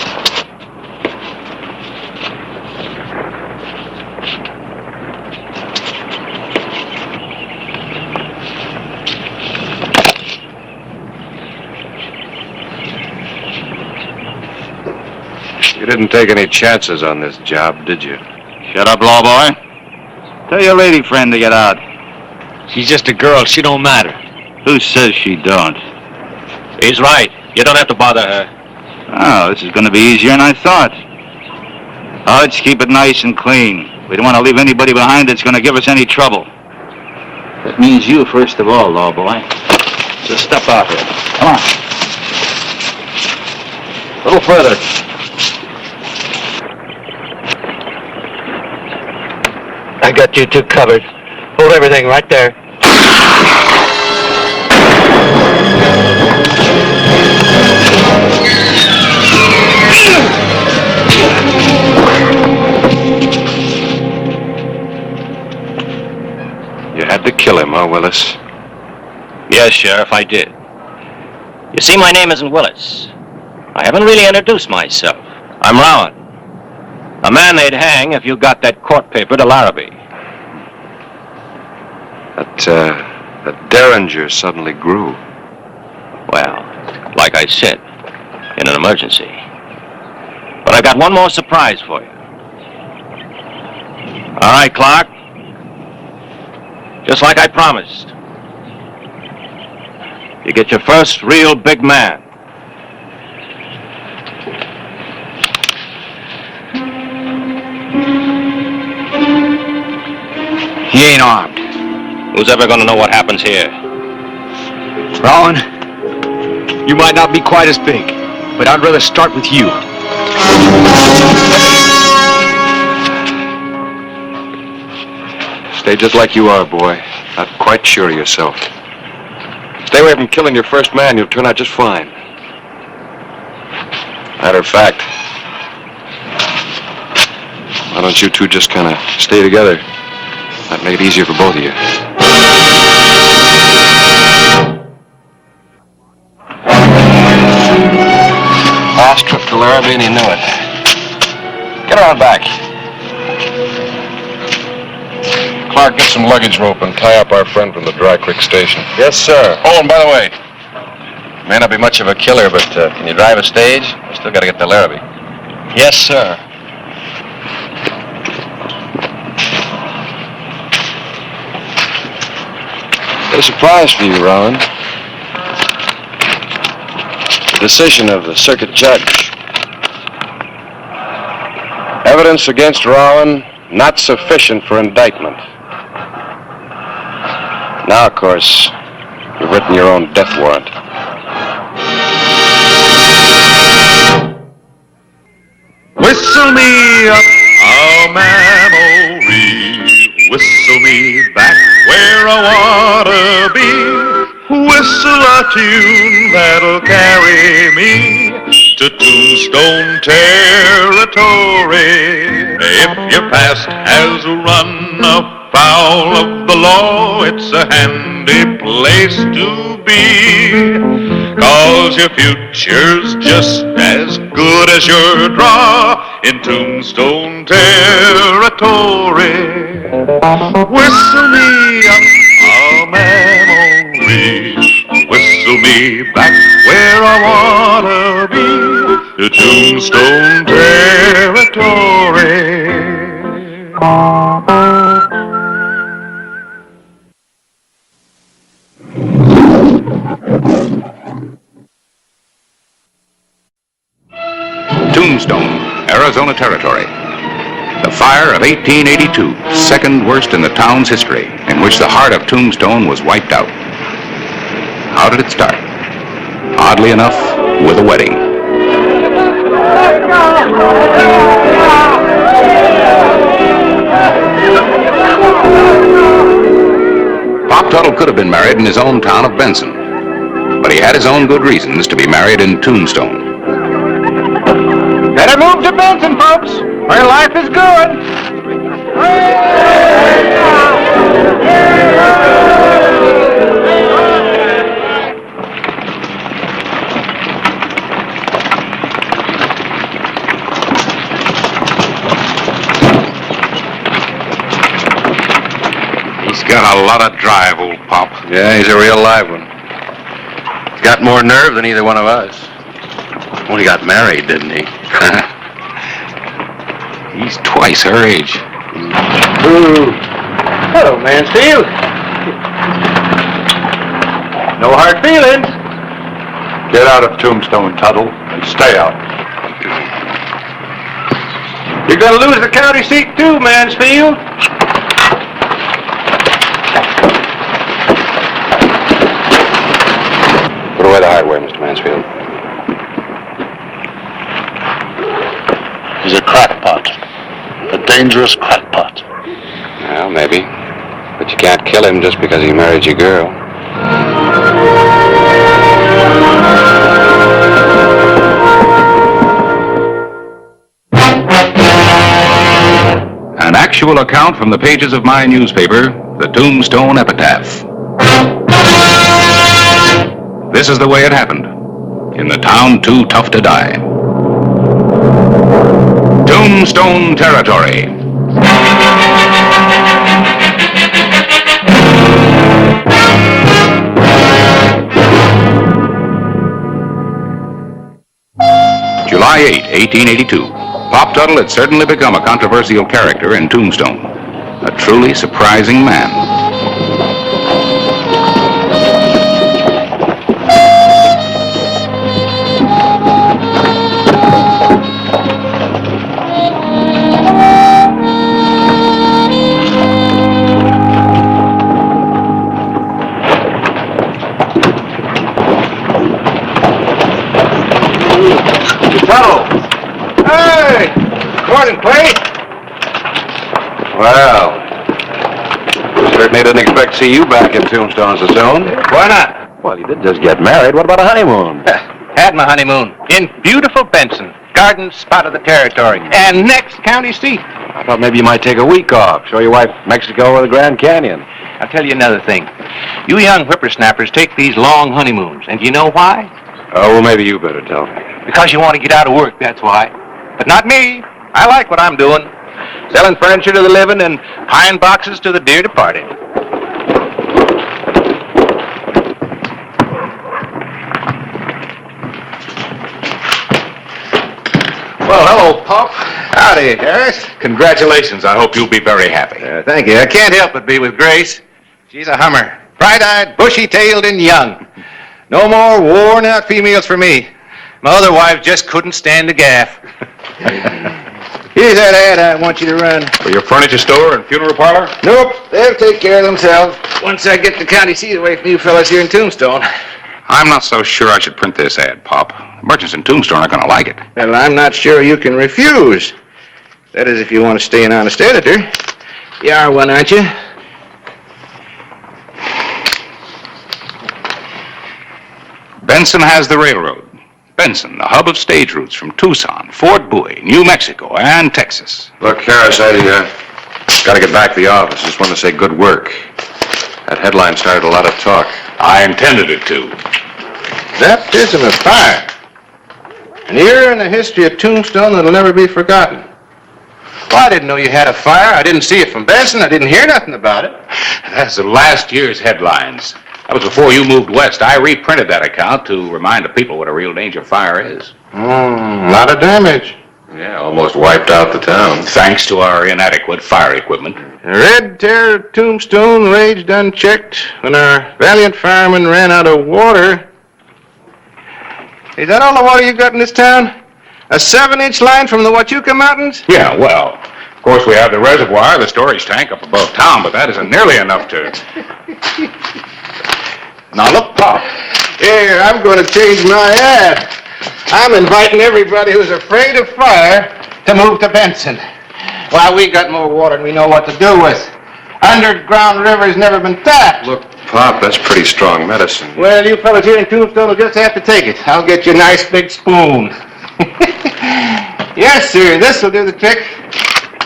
You didn't take any chances on this job, did you? Shut up, law boy. Tell your lady friend to get out. She's just a girl. She don't matter. Who says she don't? He's right. You don't have to bother her. Oh, this is going to be easier than I thought. Oh, let's keep it nice and clean. We don't want to leave anybody behind that's going to give us any trouble. That means you first of all, law boy. So step out here. Come on. A little further. I got you two covered. Hold everything right there. You had to kill him, huh, Willis? Yes, Sheriff, I did. You see, my name isn't Willis. I haven't really introduced myself. I'm Rowan. A man they'd hang if you got that court paper to Larrabee. That derringer suddenly grew. Well, like I said, in an emergency. But I got one more surprise for you. All right, Clark. Just like I promised. You get your first real big man. He ain't armed. Who's ever going to know what happens here? Rowan, you might not be quite as big, but I'd rather start with you. Stay just like you are, boy. Not quite sure of yourself. Stay away from killing your first man. You'll turn out just fine. Matter of fact, why don't you two just kind of stay together? That'd make it easier for both of you. Last trip to Larrabee and he knew it. Get around back. Clark, get some luggage rope and tie up our friend from the Dry Creek station. Yes, sir. Oh, and by the way, May not be much of a killer, but can you drive a stage? We still got to get to Larrabee. Yes, sir. Got a surprise for you, Rowan. The decision of the circuit judge. Evidence against Rowan not sufficient for indictment. Now, of course, you've written your own death warrant. Whistle me up a memory, whistle me back where I wanna be, whistle a tune that'll carry me to Tombstone territory. If your past has run afoul of the law, it's a handy place to be, 'cause your future's just as good as your draw in Tombstone territory. Whistle me up a memory, whistle me back where I wanna be, to Tombstone territory. Tombstone, Arizona Territory. The fire of 1882, second worst in the town's history, in which the heart of Tombstone was wiped out. How did it start? Oddly enough, with a wedding. Pop Tuttle could have been married in his own town of Benson, but he had his own good reasons to be married in Tombstone. Better move to Benson, folks, where life is good. He's got a lot of drive, old Pop. Yeah, he's a real live one. He's got more nerve than either one of us. Well, he got married, didn't he? He's twice her age. Ooh. Hello, Mansfield. No hard feelings. Get out of Tombstone, Tuttle, and stay out. You're gonna lose the county seat too, Mansfield. Put away the hardware, Mr. Mansfield. He's a crackpot. A dangerous crackpot. Well, maybe. But you can't kill him just because he married your girl. An actual account from the pages of my newspaper, the Tombstone Epitaph. This is the way it happened, in the town too tough to die. Tombstone Territory. July 8, 1882. Pop Tuttle had certainly become a controversial character in Tombstone. A truly surprising man. Tuttle. Hey! Morning, Clay. Well, certainly didn't expect to see you back in Tombstone as his own. Why not? Well, you did just get married. What about a honeymoon? Had my honeymoon in beautiful Benson, garden spot of the territory, and next county seat. I thought maybe you might take a week off, show your wife Mexico or the Grand Canyon. I'll tell you another thing. You young whippersnappers take these long honeymoons, and do you know why? Oh, well, maybe you better tell me. Because you want to get out of work, that's why. But not me. I like what I'm doing. Selling furniture to the living and pine boxes to the dear departed. Hello, Pop. Howdy, Harris. Congratulations. I hope you'll be very happy. Thank you. I can't help but be with Grace. She's a hummer. Bright-eyed, bushy-tailed, and young. No more worn-out females for me. My other wife just couldn't stand the gaff. Here's that ad I want you to run. For your furniture store and funeral parlor? Nope, they'll take care of themselves once I get the county seat away from you fellas here in Tombstone. I'm not so sure I should print this ad, Pop. The merchants in Tombstone aren't going to like it. Well, I'm not sure you can refuse. That is, if you want to stay an honest editor. You are one, aren't you? Benson has the railroad. Benson, the hub of stage routes from Tucson, Fort Bowie, New Mexico, and Texas. Look, Harris, I gotta get back to the office. Just want to say good work. That headline started a lot of talk. I intended it to. Baptism of fire. An era in the history of Tombstone that'll never be forgotten. Well, I didn't know you had a fire. I didn't see it from Benson. I didn't hear nothing about it. That's the last year's headlines. That was before you moved west. I reprinted that account to remind the people what a real danger fire is. A lot of damage. Yeah, almost wiped out the town. Thanks to our inadequate fire equipment. The Red Terror of Tombstone raged unchecked when our valiant firemen ran out of water. Is that all the water you got in this town? A 7-inch line from the Huachuca Mountains? Yeah, well, of course we have the reservoir, the storage tank up above town, but that isn't nearly enough to... Now look, Pop. Here, I'm going to change my ad. I'm inviting everybody who's afraid of fire to move to Benson. Why, we got more water than we know what to do with. Underground river's never been tapped. Look, Pop, that's pretty strong medicine. Well, you fellas here in Tombstone will just have to take it. I'll get you a nice big spoon. Yes, sir, this will do the trick.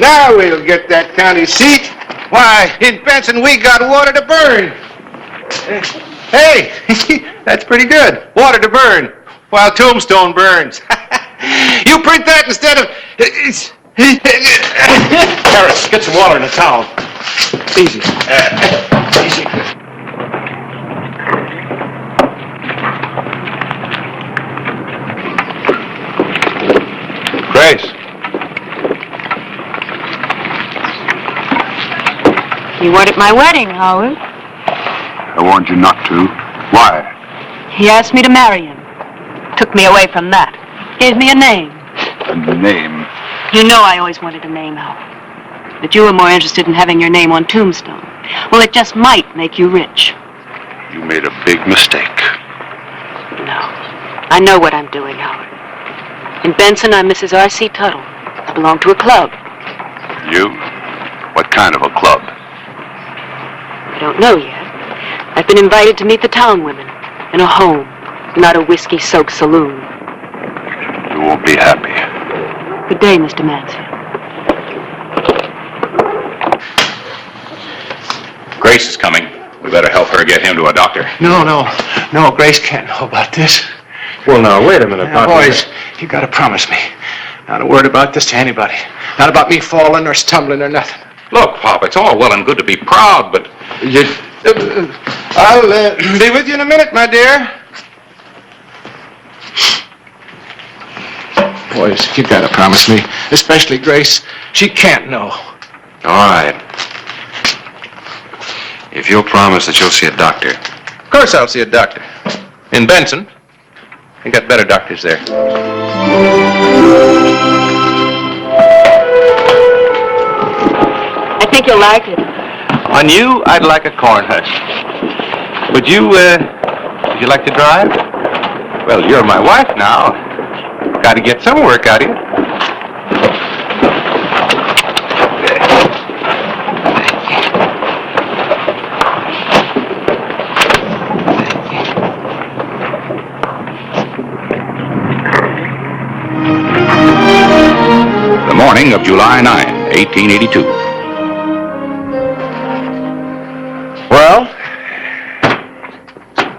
Now we'll get that county seat. Why, in Benson we got water to burn. Hey, that's pretty good. Water to burn while Tombstone burns. You print that instead of... Harris, get some water in the town. Easy. Easy. Grace. You weren't at my wedding, Howard. I warned you not to. Why? He asked me to marry him. Took me away from that. Gave me a name. And the name? You know I always wanted a name, Howard. But you were more interested in having your name on Tombstone. Well, it just might make you rich. You made a big mistake. No. I know what I'm doing, Howard. In Benson, I'm Mrs. R.C. Tuttle. I belong to a club. You? What kind of a club? I don't know yet. I've been invited to meet the town women in a home, not a whiskey-soaked saloon. You won't be happy. Good day, Mr. Mansfield. Grace is coming. We better help her get him to a doctor. No, Grace can't know about this. Well, now, wait a minute. Boys, you gotta promise me. Not a word about this to anybody. Not about me falling or stumbling or nothing. Look, Pop, it's all well and good to be proud, but... I'll be with you in a minute, my dear. Boys, you gotta promise me, especially Grace. She can't know. All right. If you'll promise that you'll see a doctor. Of course I'll see a doctor. In Benson. They got better doctors there. I think you'll like it. On you, I'd like a corn husk. Would you like to drive? Well, you're my wife now. Got to get some work out of you. The morning of July 9, 1882. Well,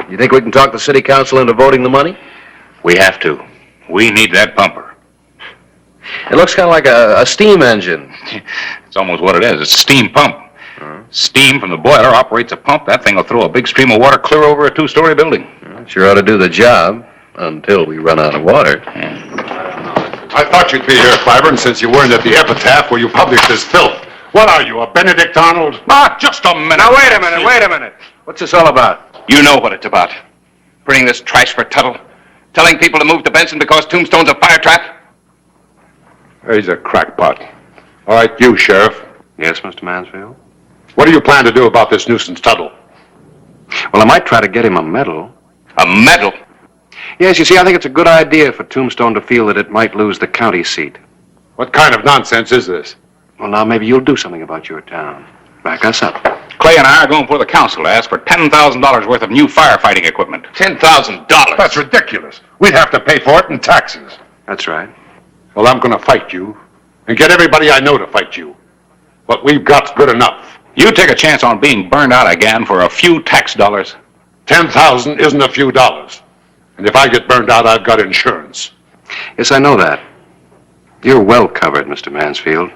you think we can talk the city council into voting the money? We have to. We need that pumper. It looks kind of like a steam engine. It's almost what it is. It's a steam pump. Steam from the boiler operates a pump. That thing will throw a big stream of water clear over a 2-story building. Sure ought to do the job until we run out of water. I thought you'd be here, Clyburn, since you weren't at the epitaph where you published this filth. What are you, a Benedict Arnold? Ah, just a minute. Now, wait a minute. What's this all about? You know what it's about. Bringing this trash for Tuttle. Telling people to move to Benson because Tombstone's a fire trap. He's a crackpot. All right, you, Sheriff. Yes, Mr. Mansfield? What do you plan to do about this nuisance Tuttle? Well, I might try to get him a medal. A medal? Yes, you see, I think it's a good idea for Tombstone to feel that it might lose the county seat. What kind of nonsense is this? Well, now, maybe you'll do something about your town. Back us up. Clay and I are going before the council to ask for $10,000 worth of new firefighting equipment. $10,000? That's ridiculous. We'd have to pay for it in taxes. That's right. Well, I'm going to fight you and get everybody I know to fight you. What we've got's good enough. You take a chance on being burned out again for a few tax dollars. 10,000 isn't a few dollars. And if I get burned out, I've got insurance. Yes, I know that. You're well covered, Mr. Mansfield.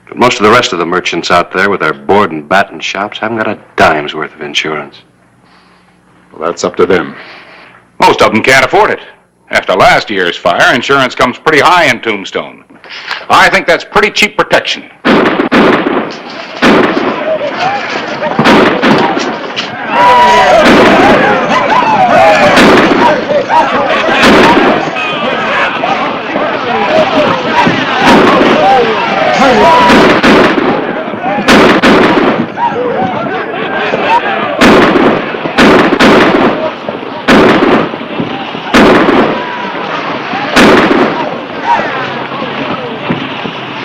But most of the rest of the merchants out there with their board and batten shops haven't got a dime's worth of insurance. Well, that's up to them. Most of them can't afford it. After last year's fire, insurance comes pretty high in Tombstone. I think that's pretty cheap protection.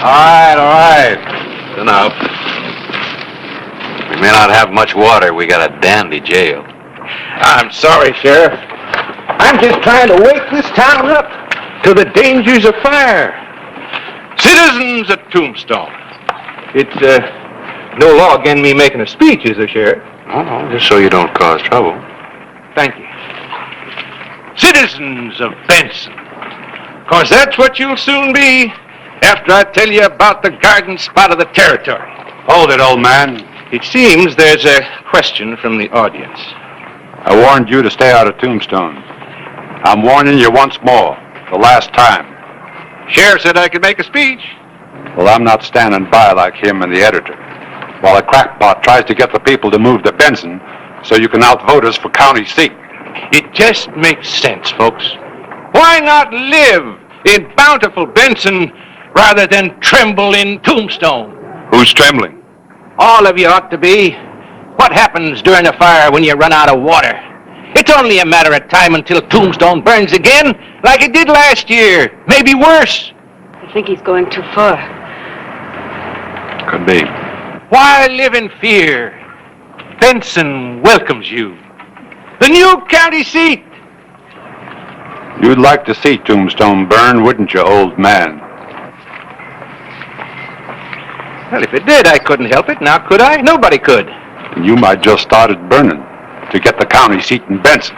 All right. So now, we may not have much water. We got a dandy jail. I'm sorry, Sheriff. I'm just trying to wake this town up to the dangers of fire. Citizens of Tombstone. It's no law against me making a speech, is there, Sheriff? Oh, just so you don't cause trouble. Thank you. Citizens of Benson. 'Cause that's what you'll soon be after I tell you about the garden spot of the territory. Hold it, old man. It seems there's a question from the audience. I warned you to stay out of Tombstone. I'm warning you once more, the last time. Sheriff said I could make a speech. Well, I'm not standing by like him and the editor, while a crackpot tries to get the people to move to Benson so you can outvote us for county seat. It just makes sense, folks. Why not live in bountiful Benson rather than tremble in Tombstone? Who's trembling? All of you ought to be. What happens during a fire when you run out of water? It's only a matter of time until Tombstone burns again, like it did last year. Maybe worse. I think he's going too far. Could be. Why live in fear? Benson welcomes you. The new county seat. You'd like to see Tombstone burn, wouldn't you, old man? Well, if it did, I couldn't help it. Now, could I? Nobody could. You might just start it burning to get the county seat in Benson.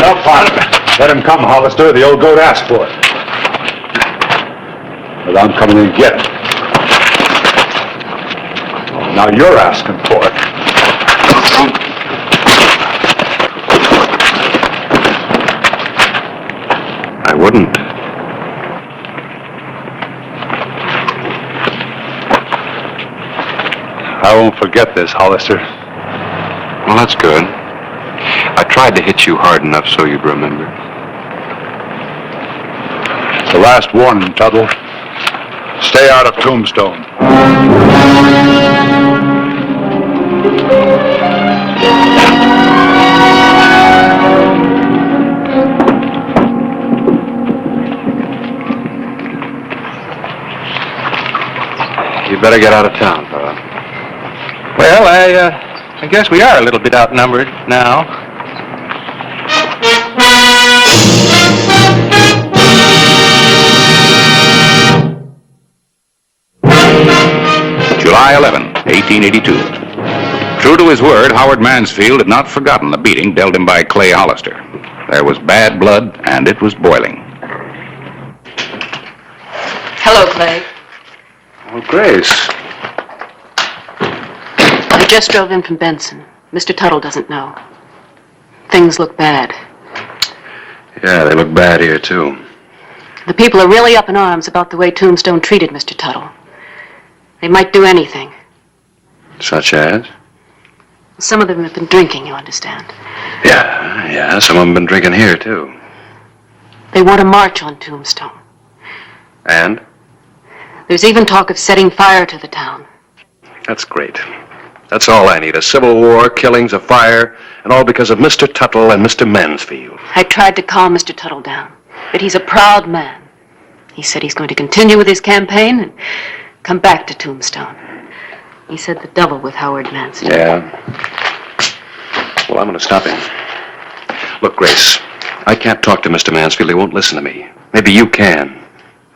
No, partner. Let him come, Hollister. The old goat asked for it. But I'm coming in to get it. Now you're asking for it. I wouldn't. I won't forget this, Hollister. Well, that's good. I tried to hit you hard enough so you'd remember. The last warning, Tuttle. Stay out of Tombstone. You better get out of town, fella. Well, I guess we are a little bit outnumbered now. July 11, 1882. True to his word, Howard Mansfield had not forgotten the beating dealt him by Clay Hollister. There was bad blood, and it was boiling. Hello, Clay. Oh, Grace. I just drove in from Benson. Mr. Tuttle doesn't know. Things look bad. Yeah, they look bad here, too. The people are really up in arms about the way Tombstone treated Mr. Tuttle. They might do anything. Such as? Some of them have been drinking, you understand. Yeah, some of them been drinking here, too. They want to march on Tombstone. And? There's even talk of setting fire to the town. That's great. That's all I need. A civil war, killings, a fire, and all because of Mr. Tuttle and Mr. Mansfield. I tried to calm Mr. Tuttle down, but he's a proud man. He said he's going to continue with his campaign and come back to Tombstone. He said the double with Howard Mansfield. Yeah. Well, I'm going to stop him. Look, Grace, I can't talk to Mr. Mansfield. He won't listen to me. Maybe you can.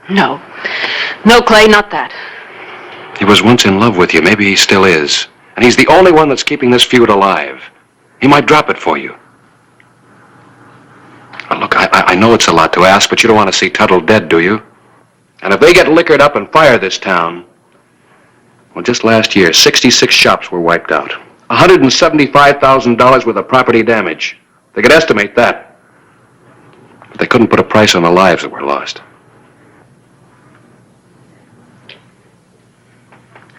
No. No, Clay, not that. He was once in love with you. Maybe he still is. And he's the only one that's keeping this feud alive. He might drop it for you. Now, look, I know it's a lot to ask, but you don't want to see Tuttle dead, do you? And if they get liquored up and fire this town... Well, just last year, 66 shops were wiped out. $175,000 worth of property damage. They could estimate that. But they couldn't put a price on the lives that were lost.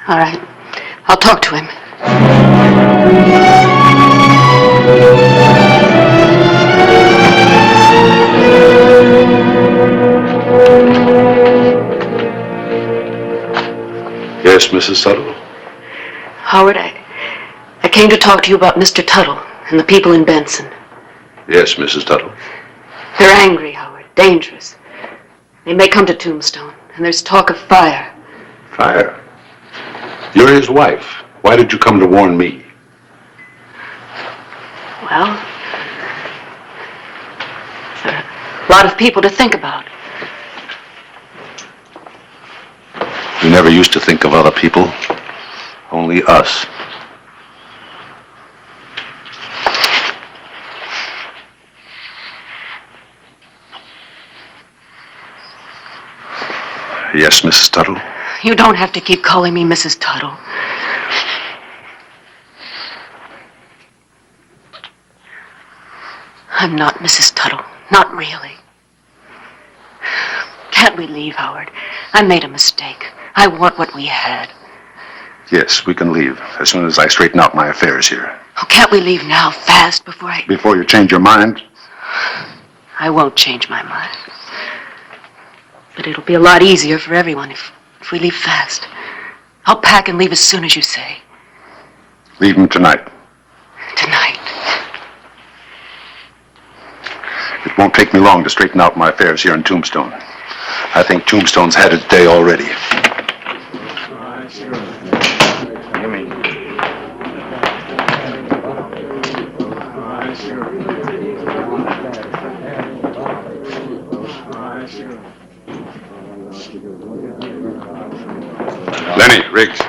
All right. I'll talk to him. Yes, Mrs. Tuttle? Howard, I came to talk to you about Mr. Tuttle and the people in Benson. Yes, Mrs. Tuttle. They're angry, Howard. Dangerous. They may come to Tombstone, and there's talk of fire. Fire? You're his wife. Why did you come to warn me? Well, there are a lot of people to think about. You never used to think of other people. Only us. Yes, Mrs. Tuttle? You don't have to keep calling me Mrs. Tuttle. I'm not Mrs. Tuttle. Not really. Can't we leave, Howard? I made a mistake. I want what we had. Yes, we can leave as soon as I straighten out my affairs here. Oh, can't we leave now, fast, before I... Before you change your mind? I won't change my mind. But it'll be a lot easier for everyone if we leave fast. I'll pack and leave as soon as you say. Leave him tonight. Tonight. It won't take me long to straighten out my affairs here in Tombstone. I think Tombstone's had its day already. Lenny, Riggs.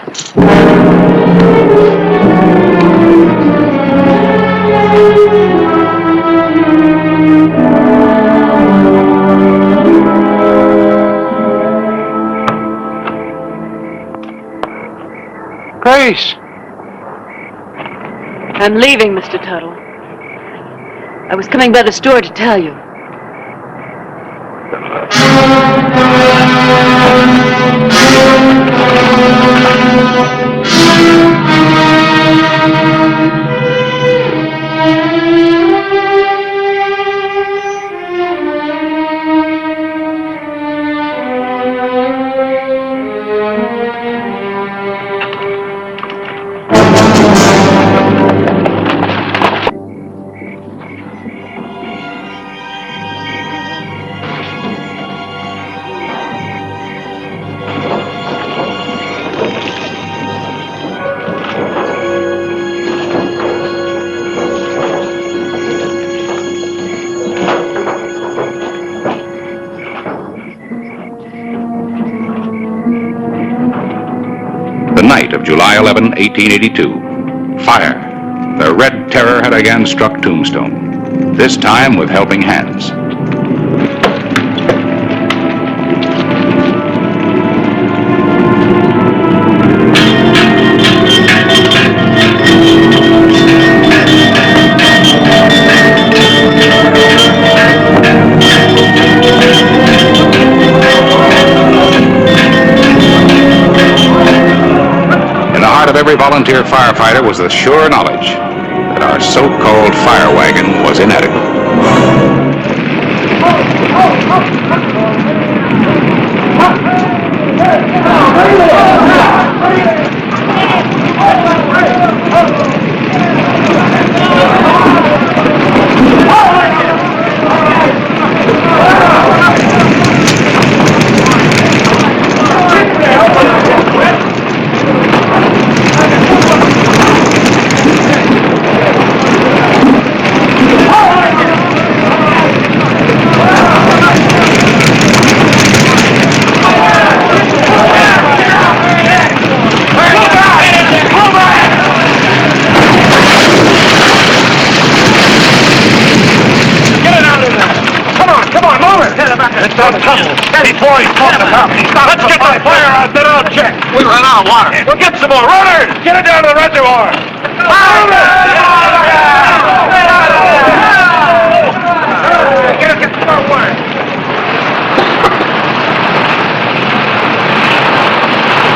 Grace! I'm leaving, Mr. Tuttle. I was coming by the store to tell you. Night of July 11, 1882. Fire. The Red Terror had again struck Tombstone, this time with helping hands. was the sure knowledge that our so-called fire wagon was inadequate. Before he's talking about me. Let's get the fire out, then I'll check. We run out of water. We'll get some more. Runners, get it down to the reservoir. Get some more water.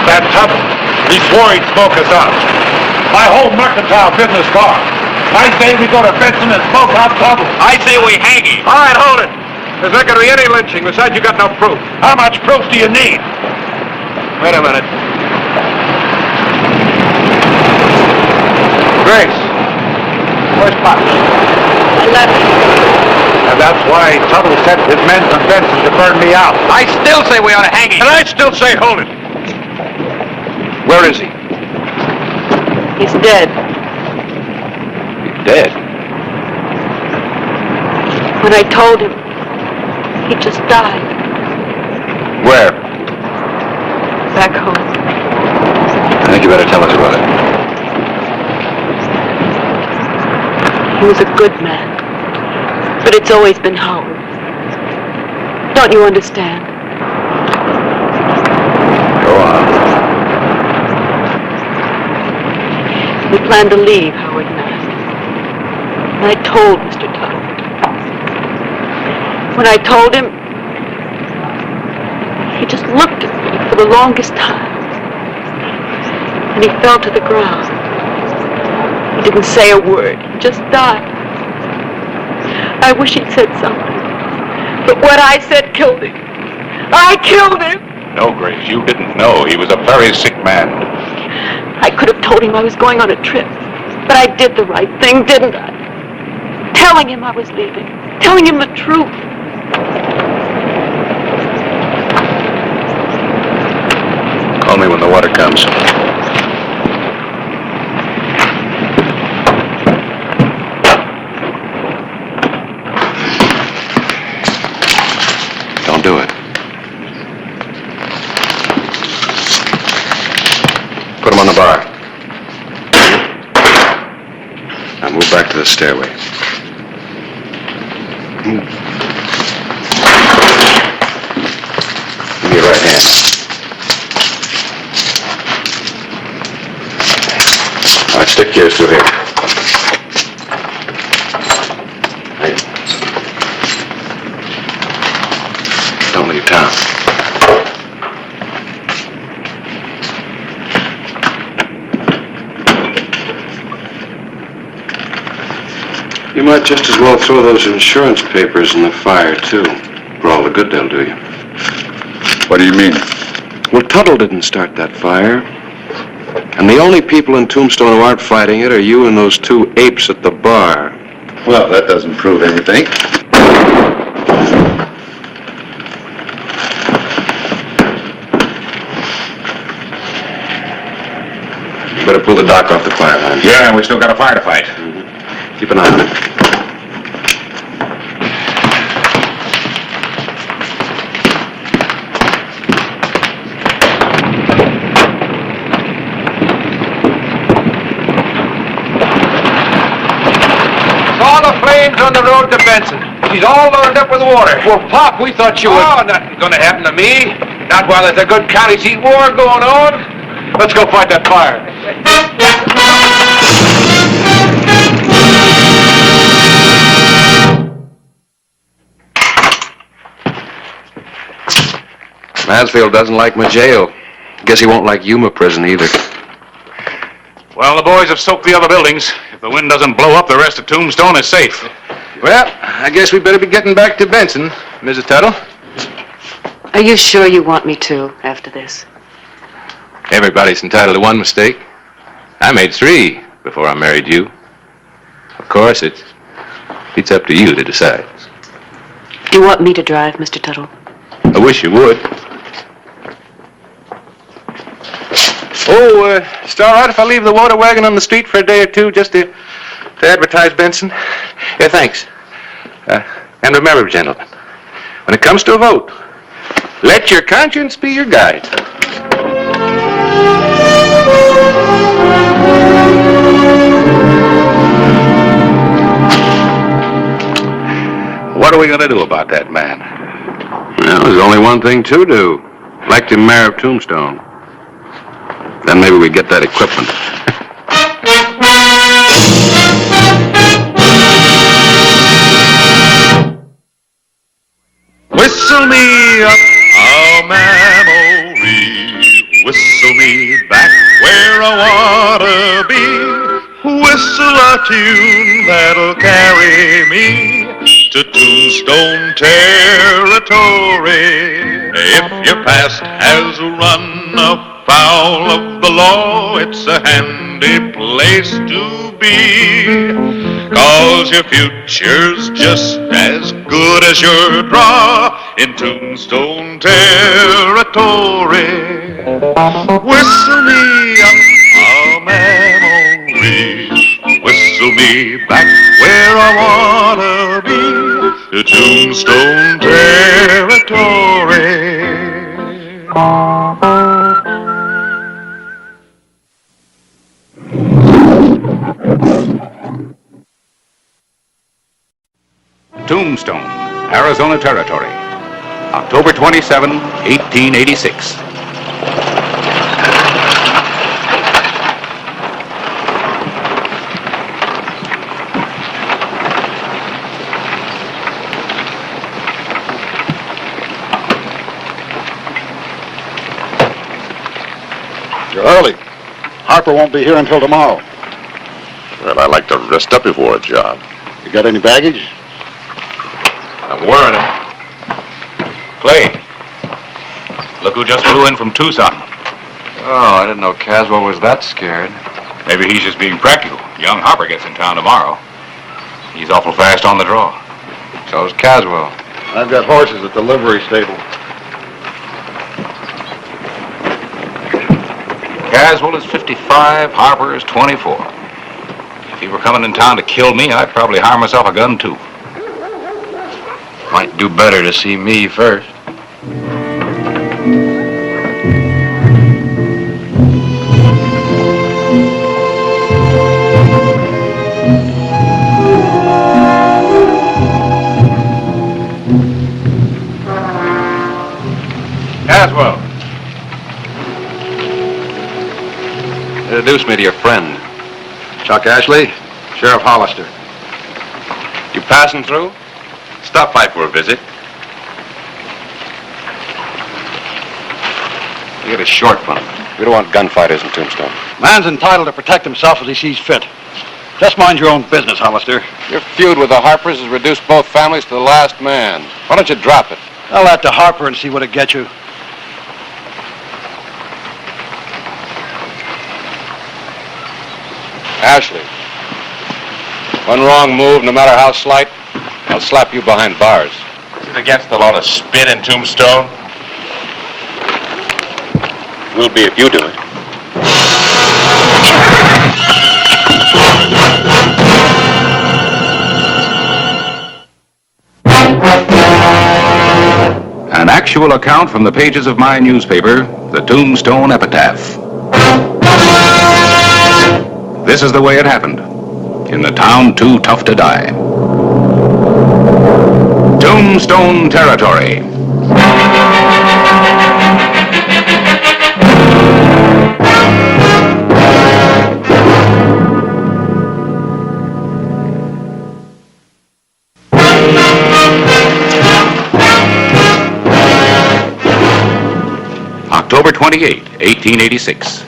That Tuttle, he swore he'd smoke us out. My whole mercantile business gone. I say we go to Benson and smoke out Tuttle. I say we hang him. All right, hold it. There's not going to be any lynching. Besides, you got no proof. How much proof do you need? Wait a minute. Grace, where's Pop? I left him. And that's why Tuttle sent his men from Benson to burn me out. I still say we ought to hang him. And I still say hold it. Where is he? He's dead. He's dead? When I told him, he just died. Where? Back home. I think you better tell us about it. He was a good man. But it's always been Howard. Don't you understand? Go on. We planned to leave Howard and I. And I told Mr. Tuttle. When I told him, he just looked at me for the longest time. And he fell to the ground. He didn't say a word. He just died. I wish he'd said something. But what I said killed him. I killed him! No, Grace, you didn't know. He was a very sick man. I could have told him I was going on a trip. But I did the right thing, didn't I? Telling him I was leaving. Telling him the truth. Call me when the water comes. Don't do it. Put him on the bar. Now move back to the stairway. Give me your right hand. All right, stick yours through here. Hey. Don't leave town. You might just as well throw those insurance papers in the fire, too. For all the good they'll do you. What do you mean? Well, Tuttle didn't start that fire. And the only people in Tombstone who aren't fighting it are you and those two apes at the bar. Well, that doesn't prove anything. You better pull the dock off the fire line. Yeah, we still got a fire to fight. Keep an eye on it. Saw the flames on the road to Benson. She's all loaded up with water. Well, Pop, we thought you would... Oh, nothing's gonna happen to me. Not while there's a good county seat war going on. Let's go fight that fire. Mansfield doesn't like my jail. Guess he won't like Yuma prison either. Well, the boys have soaked the other buildings. If the wind doesn't blow up, the rest of Tombstone is safe. Well, I guess we better be getting back to Benson, Mrs. Tuttle. Are you sure you want me to after this? Everybody's entitled to one mistake. I made 3 before I married you. Of course, it's up to you to decide. Do you want me to drive, Mr. Tuttle? I wish you would. Oh, it's all right if I leave the water wagon on the street for a day or two just to advertise Benson? Yeah, thanks. And remember, gentlemen, when it comes to a vote, let your conscience be your guide. What are we going to do about that man? Well, there's only one thing to do. Elect him mayor of Tombstone. Then maybe we get that equipment. Whistle me up a memory, whistle me back where I wanna be, whistle a tune that'll carry me to Tombstone territory. If your past has run afoul of the law, it's a handy place to be, 'cause your future's just as good as your draw in Tombstone territory. Whistle me up a memory, whistle me back where I wanna be, to Tombstone territory. Tombstone, Arizona Territory, October 27, 1886. You're early. Harper won't be here until tomorrow. Well, I like to rest up before a job. You got any baggage? I'm wearing it. Clay, look who just flew in from Tucson. Oh, I didn't know Caswell was that scared. Maybe he's just being practical. Young Harper gets in town tomorrow. He's awful fast on the draw. So's Caswell. I've got horses at the livery stable. Caswell is 55, Harper is 24. If he were coming in town to kill me, I'd probably hire myself a gun, too. Might do better to see me first. Caswell. Introduce me to your friend. Chuck Ashley, Sheriff Hollister. You passing through? Stop by for a visit. You get a short one. We don't want gunfighters in Tombstone. Man's entitled to protect himself as he sees fit. Just mind your own business, Hollister. Your feud with the Harpers has reduced both families to the last man. Why don't you drop it? Tell that to Harper and see what it gets you. Ashley, one wrong move, no matter how slight, I'll slap you behind bars. Is it against the law to spit in Tombstone? Will be if you do it. An actual account from the pages of my newspaper, the Tombstone Epitaph. This is the way it happened, in the town too tough to die. Tombstone Territory. October 28, 1886.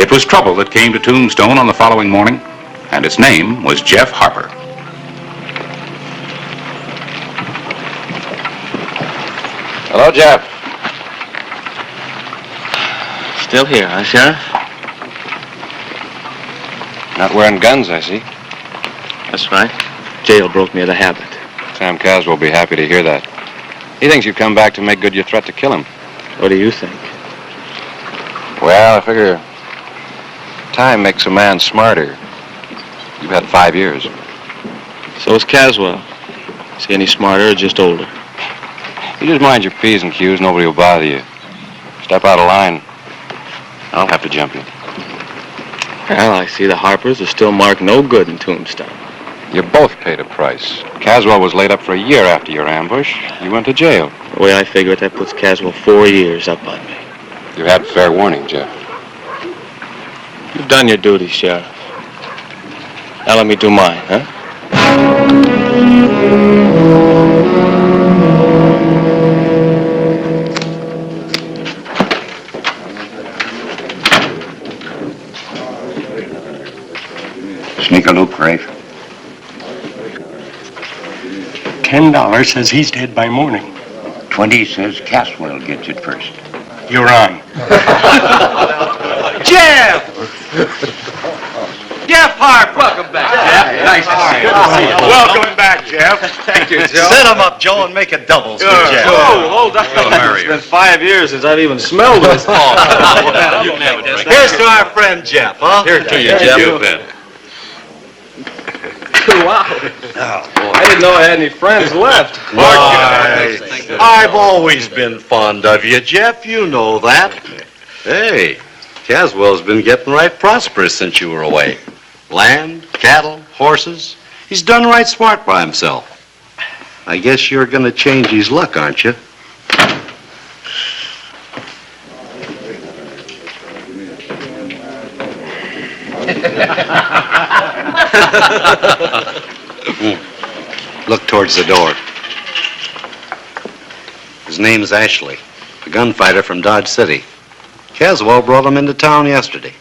It was trouble that came to Tombstone on the following morning, and its name was Jeff Harper. Hello, Jeff. Still here, huh, Sheriff? Not wearing guns, I see. That's right. Jail broke me of the habit. Sam Caswell will be happy to hear that. He thinks you've come back to make good your threat to kill him. What do you think? Well, I figure time makes a man smarter. You've had 5 years. So is Caswell. Is he any smarter or just older? You just mind your P's and Q's, nobody will bother you. Step out of line, I'll have to jump you. Well, I see the Harpers are still marked no good in Tombstone. You both paid a price. Caswell was laid up for a year after your ambush. You went to jail. The way I figure it, that puts Caswell 4 years up on me. You had fair warning, Jeff. You've done your duty, Sheriff. Now let me do mine, huh? Sneak a loop, Rafe. $10 says he's dead by morning. 20 says Caswell gets it first. You're on. Jeff! Jeff Harp, welcome back. Jeff, nice to see you. Welcome back, Jeff. Thank you, Joe. Set him up, Joe, and make it doubles for Jeff. Oh, hold on. It's been 5 years since I've even smelled this. Here's to our friend Jeff, huh? Here to you, Jeff. Wow. I didn't know I had any friends left. Why, I've always been fond of you, Jeff. You know that. Hey, Caswell's been getting right prosperous since you were away. Land, cattle, horses. He's done right smart by himself. I guess you're going to change his luck, aren't you? Look towards the door. His name's Ashley, a gunfighter from Dodge City. Caswell brought him into town yesterday.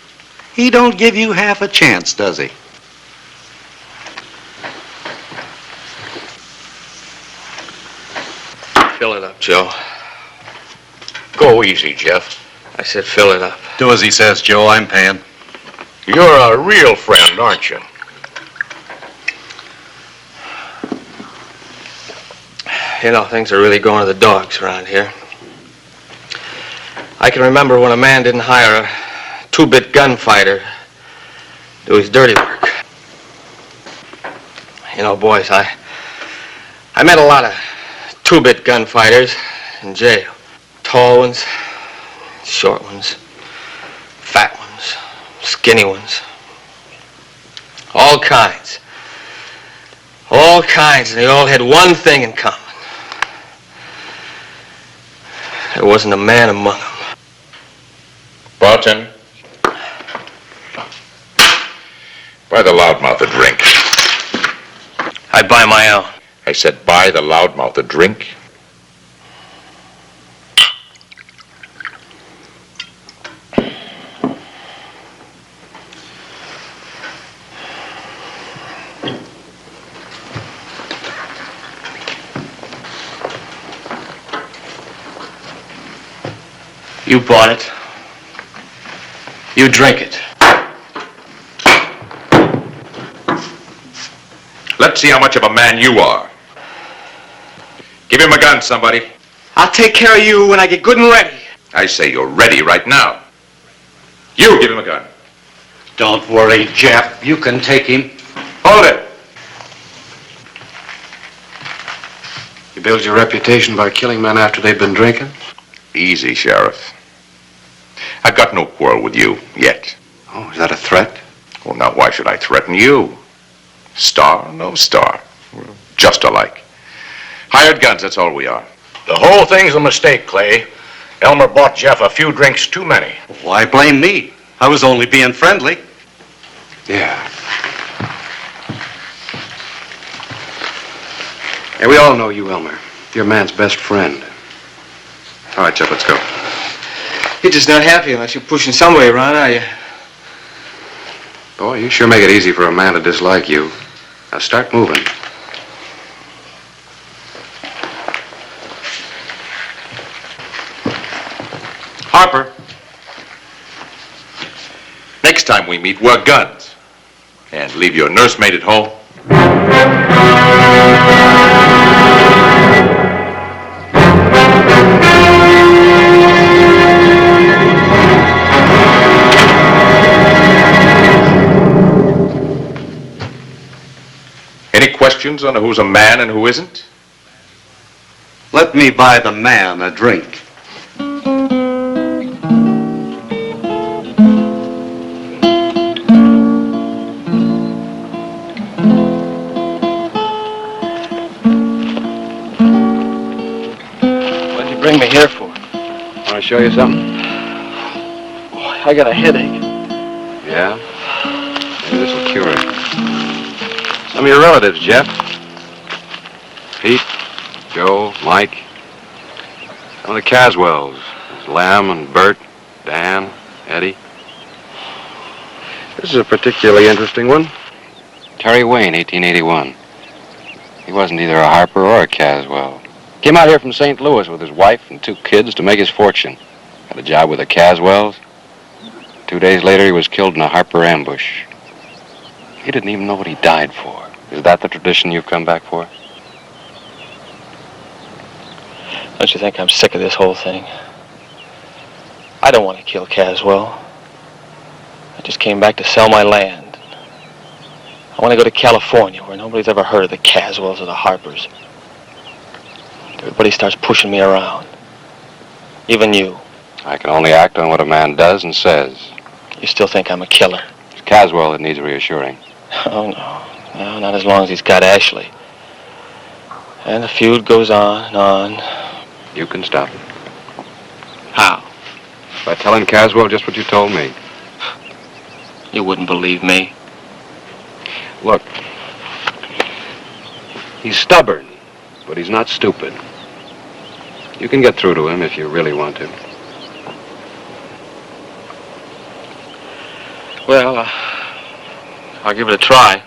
He don't give you half a chance, does he? Fill it up, Joe. Go easy, Jeff. I said fill it up. Do as he says, Joe. I'm paying. You're a real friend, aren't you? You know, things are really going to the dogs around here. I can remember when a man didn't hire a two-bit gunfighter to do his dirty work. You know, boys, I met a lot of two-bit gunfighters in jail. Tall ones, short ones, fat ones, skinny ones. All kinds. All kinds, and they all had one thing in common. There wasn't a man among them. Barton. Buy the loudmouth a drink. I'd buy my own. I said buy the loudmouth a drink. You bought it. You drink it. Let's see how much of a man you are. Give him a gun, somebody. I'll take care of you when I get good and ready. I say you're ready right now. You give him a gun. Don't worry, Jeff. You can take him. Hold it. You build your reputation by killing men after they've been drinking? Easy, Sheriff. I've got no quarrel with you yet. Oh, is that a threat? Well, now, why should I threaten you? Star, no star. We're just alike. Hired guns, that's all we are. The whole thing's a mistake, Clay. Elmer bought Jeff a few drinks too many. Why blame me? I was only being friendly. Yeah. Hey, we all know you, Elmer. You're a man's best friend. All right, Jeff, let's go. You're just not happy unless you're pushing somebody around, are you? You sure make it easy for a man to dislike you. Now start moving. Harper. Next time we meet, wear guns. And leave your nursemaid at home. Any questions on who's a man and who isn't? Let me buy the man a drink. What'd you bring me here for? Want to show you something? I got a headache. Yeah? Maybe this will cure it. Some of your relatives, Jeff. Pete, Joe, Mike. Some of the Caswells. There's Lamb and Bert, Dan, Eddie. This is a particularly interesting one. Terry Wayne, 1881. He wasn't either a Harper or a Caswell. Came out here from St. Louis with his wife and 2 kids to make his fortune. Had a job with the Caswells. 2 days later, he was killed in a Harper ambush. He didn't even know what he died for. Is that the tradition you've come back for? Don't you think I'm sick of this whole thing? I don't want to kill Caswell. I just came back to sell my land. I want to go to California, where nobody's ever heard of the Caswells or the Harpers. Everybody starts pushing me around. Even you. I can only act on what a man does and says. You still think I'm a killer? It's Caswell that needs reassuring. Oh, no. No, not as long as he's got Ashley. And the feud goes on and on. You can stop it. How? By telling Caswell just what you told me. You wouldn't believe me. Look, he's stubborn, but he's not stupid. You can get through to him if you really want to. Well, I'll give it a try.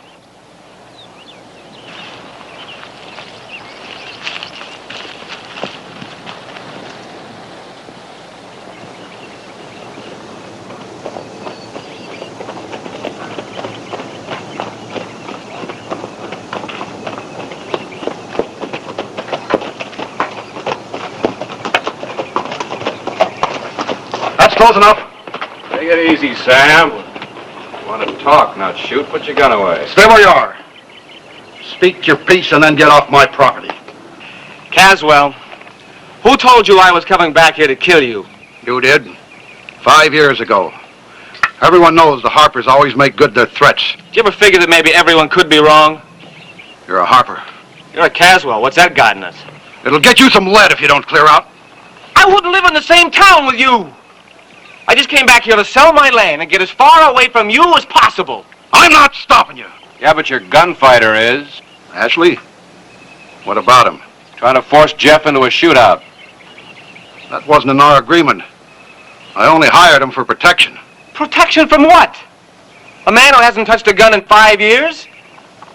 That's close enough. Take it easy, Sam. You want to talk, not shoot. Put your gun away. Stay where you are. Speak your piece and then get off my property. Caswell, who told you I was coming back here to kill you? You did. 5 years ago. Everyone knows the Harpers always make good their threats. Did you ever figure that maybe everyone could be wrong? You're a Harper. You're a Caswell. What's that got in us? It'll get you some lead if you don't clear out. I wouldn't live in the same town with you. I just came back here to sell my land and get as far away from you as possible. I'm not stopping you. Yeah, but your gunfighter is. Ashley? What about him? Trying to force Jeff into a shootout. That wasn't in our agreement. I only hired him for protection. Protection from what? A man who hasn't touched a gun in 5 years?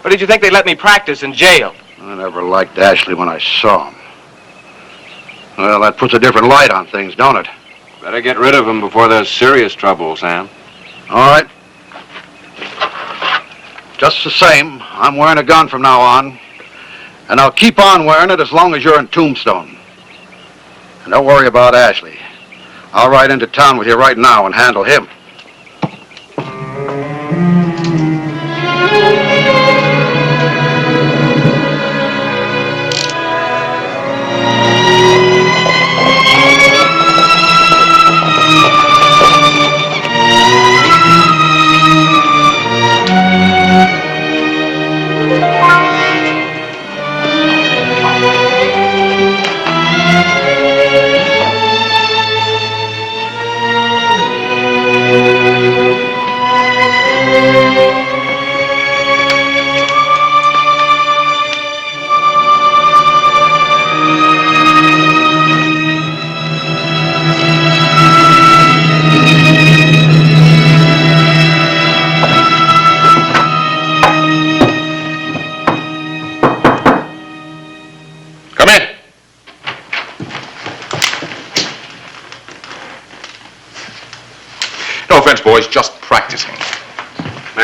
Or did you think they'd let me practice in jail? I never liked Ashley when I saw him. Well, that puts a different light on things, don't it? Better get rid of him before there's serious trouble, Sam. All right. Just the same, I'm wearing a gun from now on. And I'll keep on wearing it as long as you're in Tombstone. And don't worry about Ashley. I'll ride into town with you right now and handle him.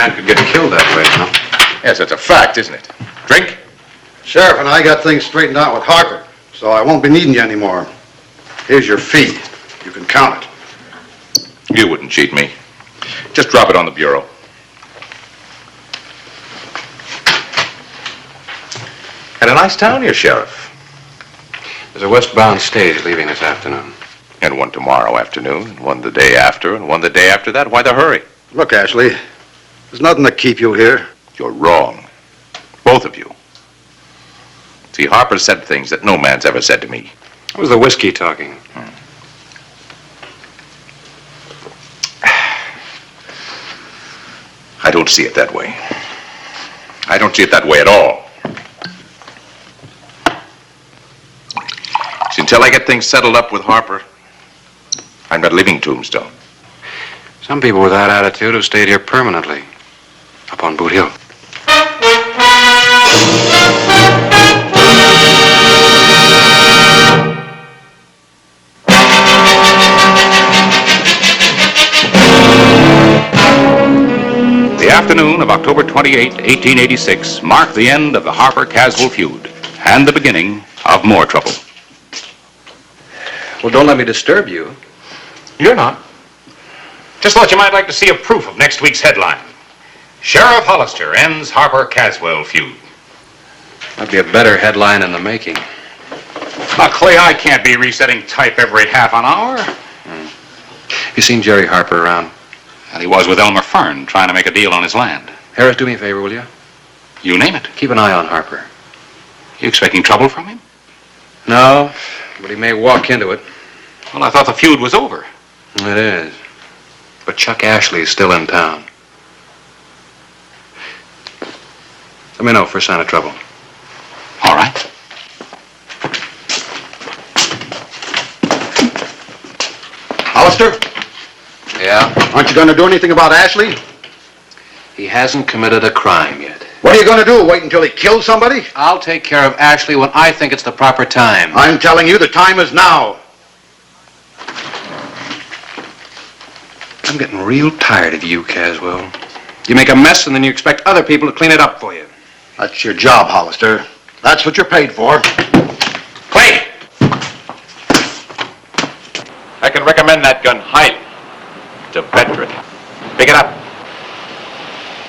man could get killed that way, huh? Yes, that's a fact, isn't it? Drink? Sheriff and I got things straightened out with Harper, so I won't be needing you anymore. Here's your fee. You can count it. You wouldn't cheat me. Just drop it on the bureau. Had a nice town here, Sheriff. There's a westbound stage leaving this afternoon. And one tomorrow afternoon, and one the day after, and one the day after that. Why the hurry? Look, Ashley, there's nothing to keep you here. You're wrong. Both of you. See, Harper said things that no man's ever said to me. What was the whiskey talking? I don't see it that way. I don't see it that way at all. See, until I get things settled up with Harper, I'm not leaving Tombstone. Some people with that attitude have stayed here permanently, up on Boot Hill. The afternoon of October 28, 1886, marked the end of the Harper-Caswell feud and the beginning of more trouble. Well, don't let me disturb you. You're not. Just thought you might like to see a proof of next week's headline. Sheriff Hollister ends Harper-Caswell feud. That'd be a better headline in the making. Now, Clay, I can't be resetting type every half an hour. You seen Jerry Harper around? And he was with Elmer Fern, trying to make a deal on his land. Harris, do me a favor, will you? You name it. Keep an eye on Harper. You expecting trouble from him? No, but he may walk into it. Well, I thought the feud was over. It is. But Chuck Ashley is still in town. Let me know for a sign of trouble. All right. Hollister, Yeah? aren't you going to do anything about Ashley? He hasn't committed a crime yet. What are you going to do, wait until he kills somebody? I'll take care of Ashley when I think it's the proper time. I'm telling you, the time is now. I'm getting real tired of you, Caswell. You make a mess and then you expect other people to clean it up for you. That's your job, Hollister. That's what you're paid for. Clay! I can recommend that gun highly. It's a veteran. Pick it up.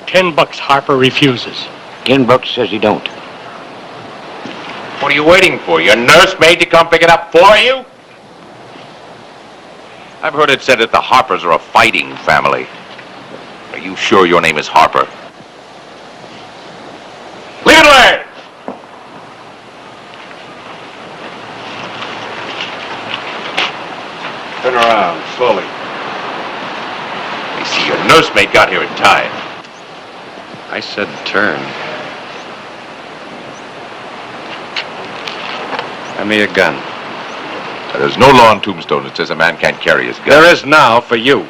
$10 Harper refuses. $10 says he don't. What are you waiting for? Your nursemaid to come pick it up for you? I've heard it said that the Harpers are a fighting family. Are you sure your name is Harper? Leave it alone! Turn around, slowly. I see your nursemaid got here in time. I said turn. Hand me a gun. There's no law in Tombstone that says a man can't carry his gun. There is now for you.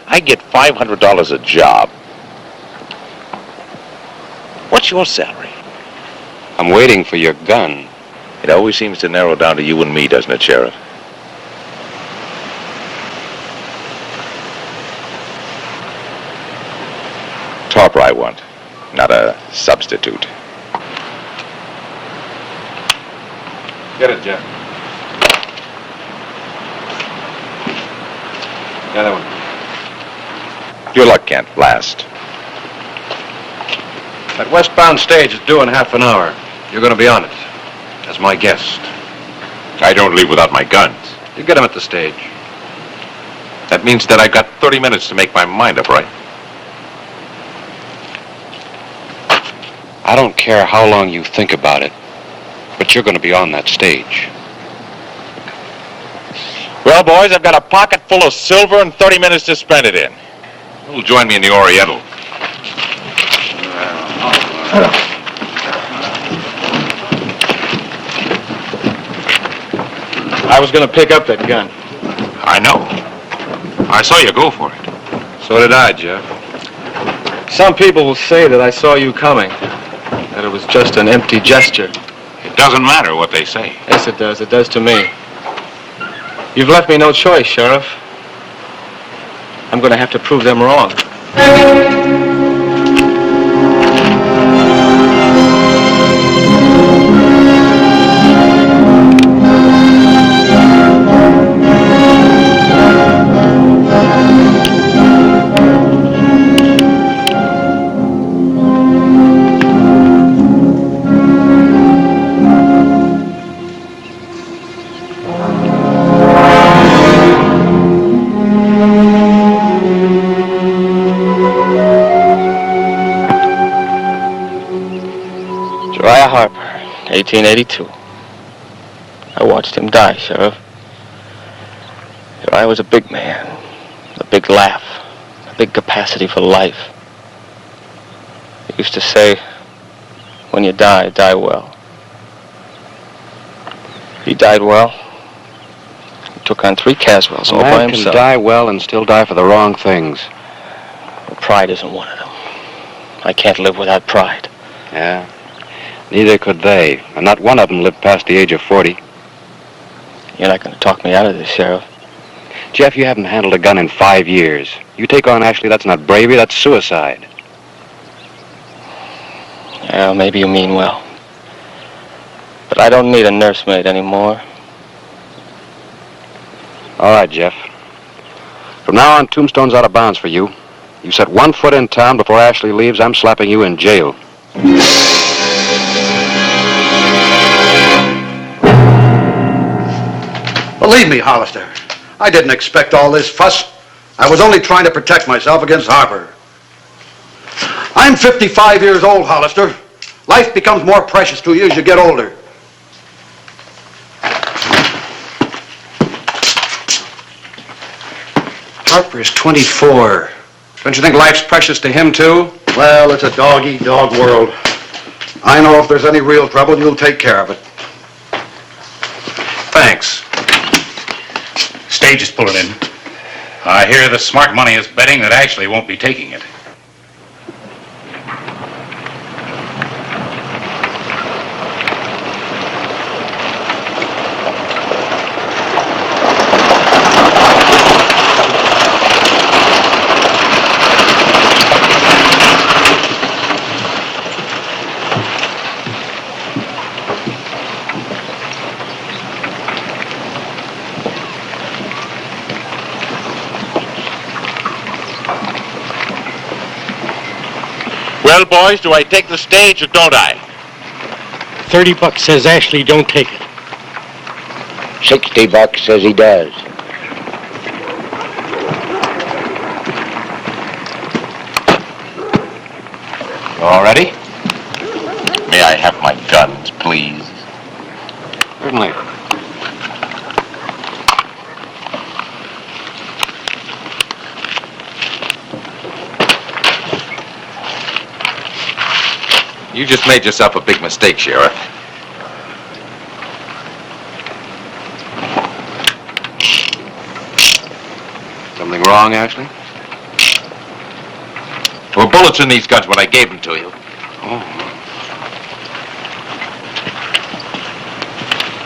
I get $500 a job. What's your salary? I'm waiting for your gun. It always seems to narrow down to you and me, doesn't it, Sheriff? Topper I want, not a substitute. Get it, Jeff. The other one. Your luck can't last. That westbound stage is due in half an hour. You're going to be on it, as my guest. I don't leave without my guns. You get him at the stage. That means that I've got 30 minutes to make my mind up, right? I don't care how long you think about it, but you're going to be on that stage. Well, boys, I've got a pocket full of silver and 30 minutes to spend it in. Who'll join me in the Oriental? I was going to pick up that gun. I know. I saw you go for it. So did I, Jeff. Some people will say that I saw you coming, that it was just an empty gesture. It doesn't matter what they say. Yes, it does. It does to me. You've left me no choice, Sheriff. I'm going to have to prove them wrong. Uriah Harper, 1882. I watched him die, Sheriff. Uriah was a big man, a big laugh, a big capacity for life. He used to say, when you die, die well. He died well. He took on 3 Caswells all by Man himself. can die well and still die for the wrong things. Well, pride isn't one of them. I can't live without pride. Yeah. Neither could they. And not one of them lived past the age of 40. You're not going to talk me out of this, Sheriff. Jeff, you haven't handled a gun in 5 years. You take on Ashley, that's not bravery, that's suicide. Yeah, maybe you mean well. But I don't need a nursemaid anymore. All right, Jeff. From now on, Tombstone's out of bounds for you. You set 1 foot in town before Ashley leaves, I'm slapping you in jail. Believe me, Hollister, I didn't expect all this fuss. I was only trying to protect myself against Harper. I'm 55 years old, Hollister. Life becomes more precious to you as you get older. Harper's 24. Don't you think life's precious to him, too? Well, it's a dog-eat-dog world. I know if there's any real trouble, you'll take care of it. Thanks. Stage is pulling in. I hear the smart money is betting that Ashley won't be taking it. Well, boys, do I take the stage or don't I? $30 says Ashley don't take it. $60 says he does. All ready? May I have my guns, please? Certainly. You just made yourself a big mistake, Sheriff. Something wrong, Ashley? There were bullets in these guns when I gave them to you. Oh.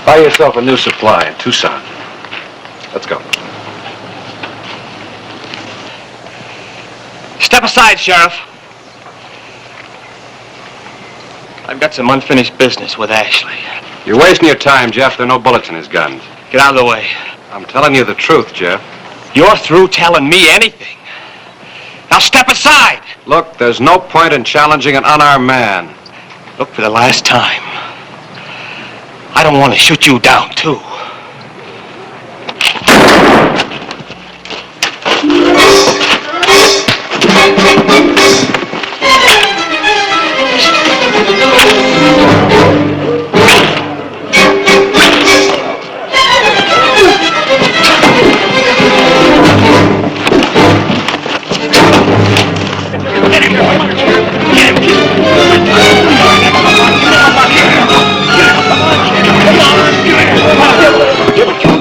Buy yourself a new supply in Tucson. Let's go. Step aside, Sheriff. I've got some unfinished business with Ashley. You're wasting your time, Jeff. There are no bullets in his guns. Get out of the way. I'm telling you the truth, Jeff. You're through telling me anything. Now step aside. Look, there's no point in challenging an unarmed man. Look, for the last time, I don't want to shoot you down, too.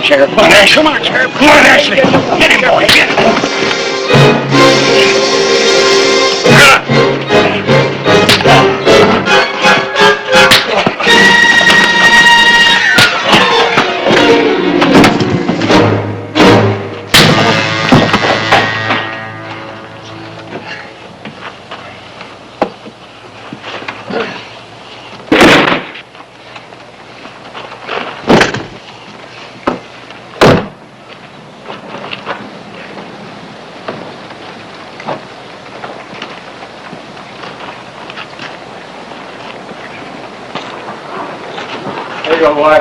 Sheriff. Come on, Ashley. Come on, Sheriff. Come on, Ashley. Get him, boy. Get him. There you go, boy.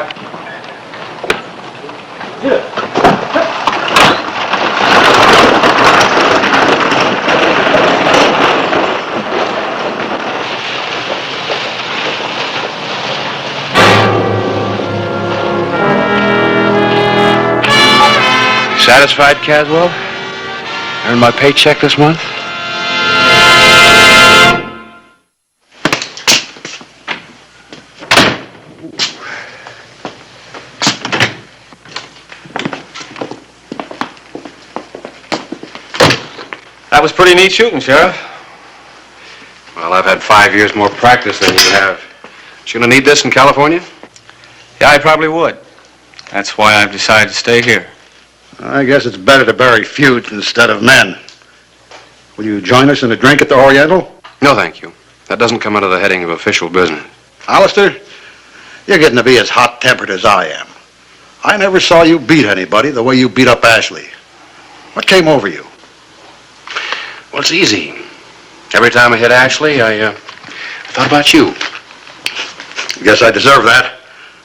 satisfied, Caswell? Earned my paycheck this month? That was pretty neat shooting, Sheriff. Well, I've had 5 years more practice than you have. You gonna need this in California? Yeah, I probably would. That's why I've decided to stay here. I guess it's better to bury feuds instead of men. Will you join us in a drink at the Oriental? No, thank you. That doesn't come under the heading of official business. Hollister, you're getting to be as hot-tempered as I am. I never saw you beat anybody the way you beat up Ashley. What came over you? Well, it's easy. Every time I hit Ashley, I thought about you. Guess I deserve that.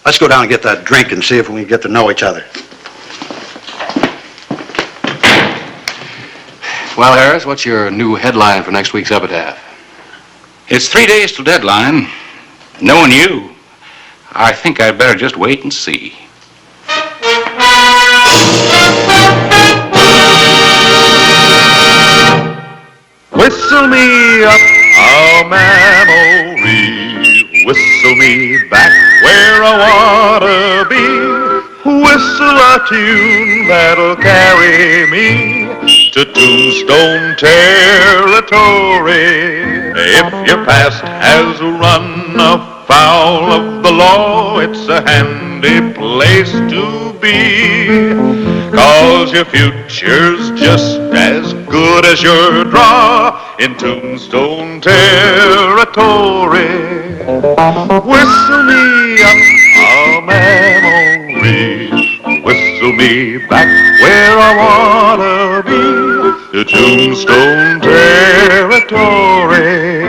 Let's go down and get that drink and see if we can get to know each other. Well, Harris, what's your new headline for next week's Epitaph? It's 3 days till deadline. Knowing you, I think I'd better just wait and see. Whistle me up a memory, whistle me back where I wanna be, whistle a tune that'll carry me to Tombstone territory. If your past has run afoul of the law, it's a handy place to be, 'cause your future's just as good as your draw in Tombstone territory. Whistle me up a memory, whistle me back where I wanna be, to Tombstone territory.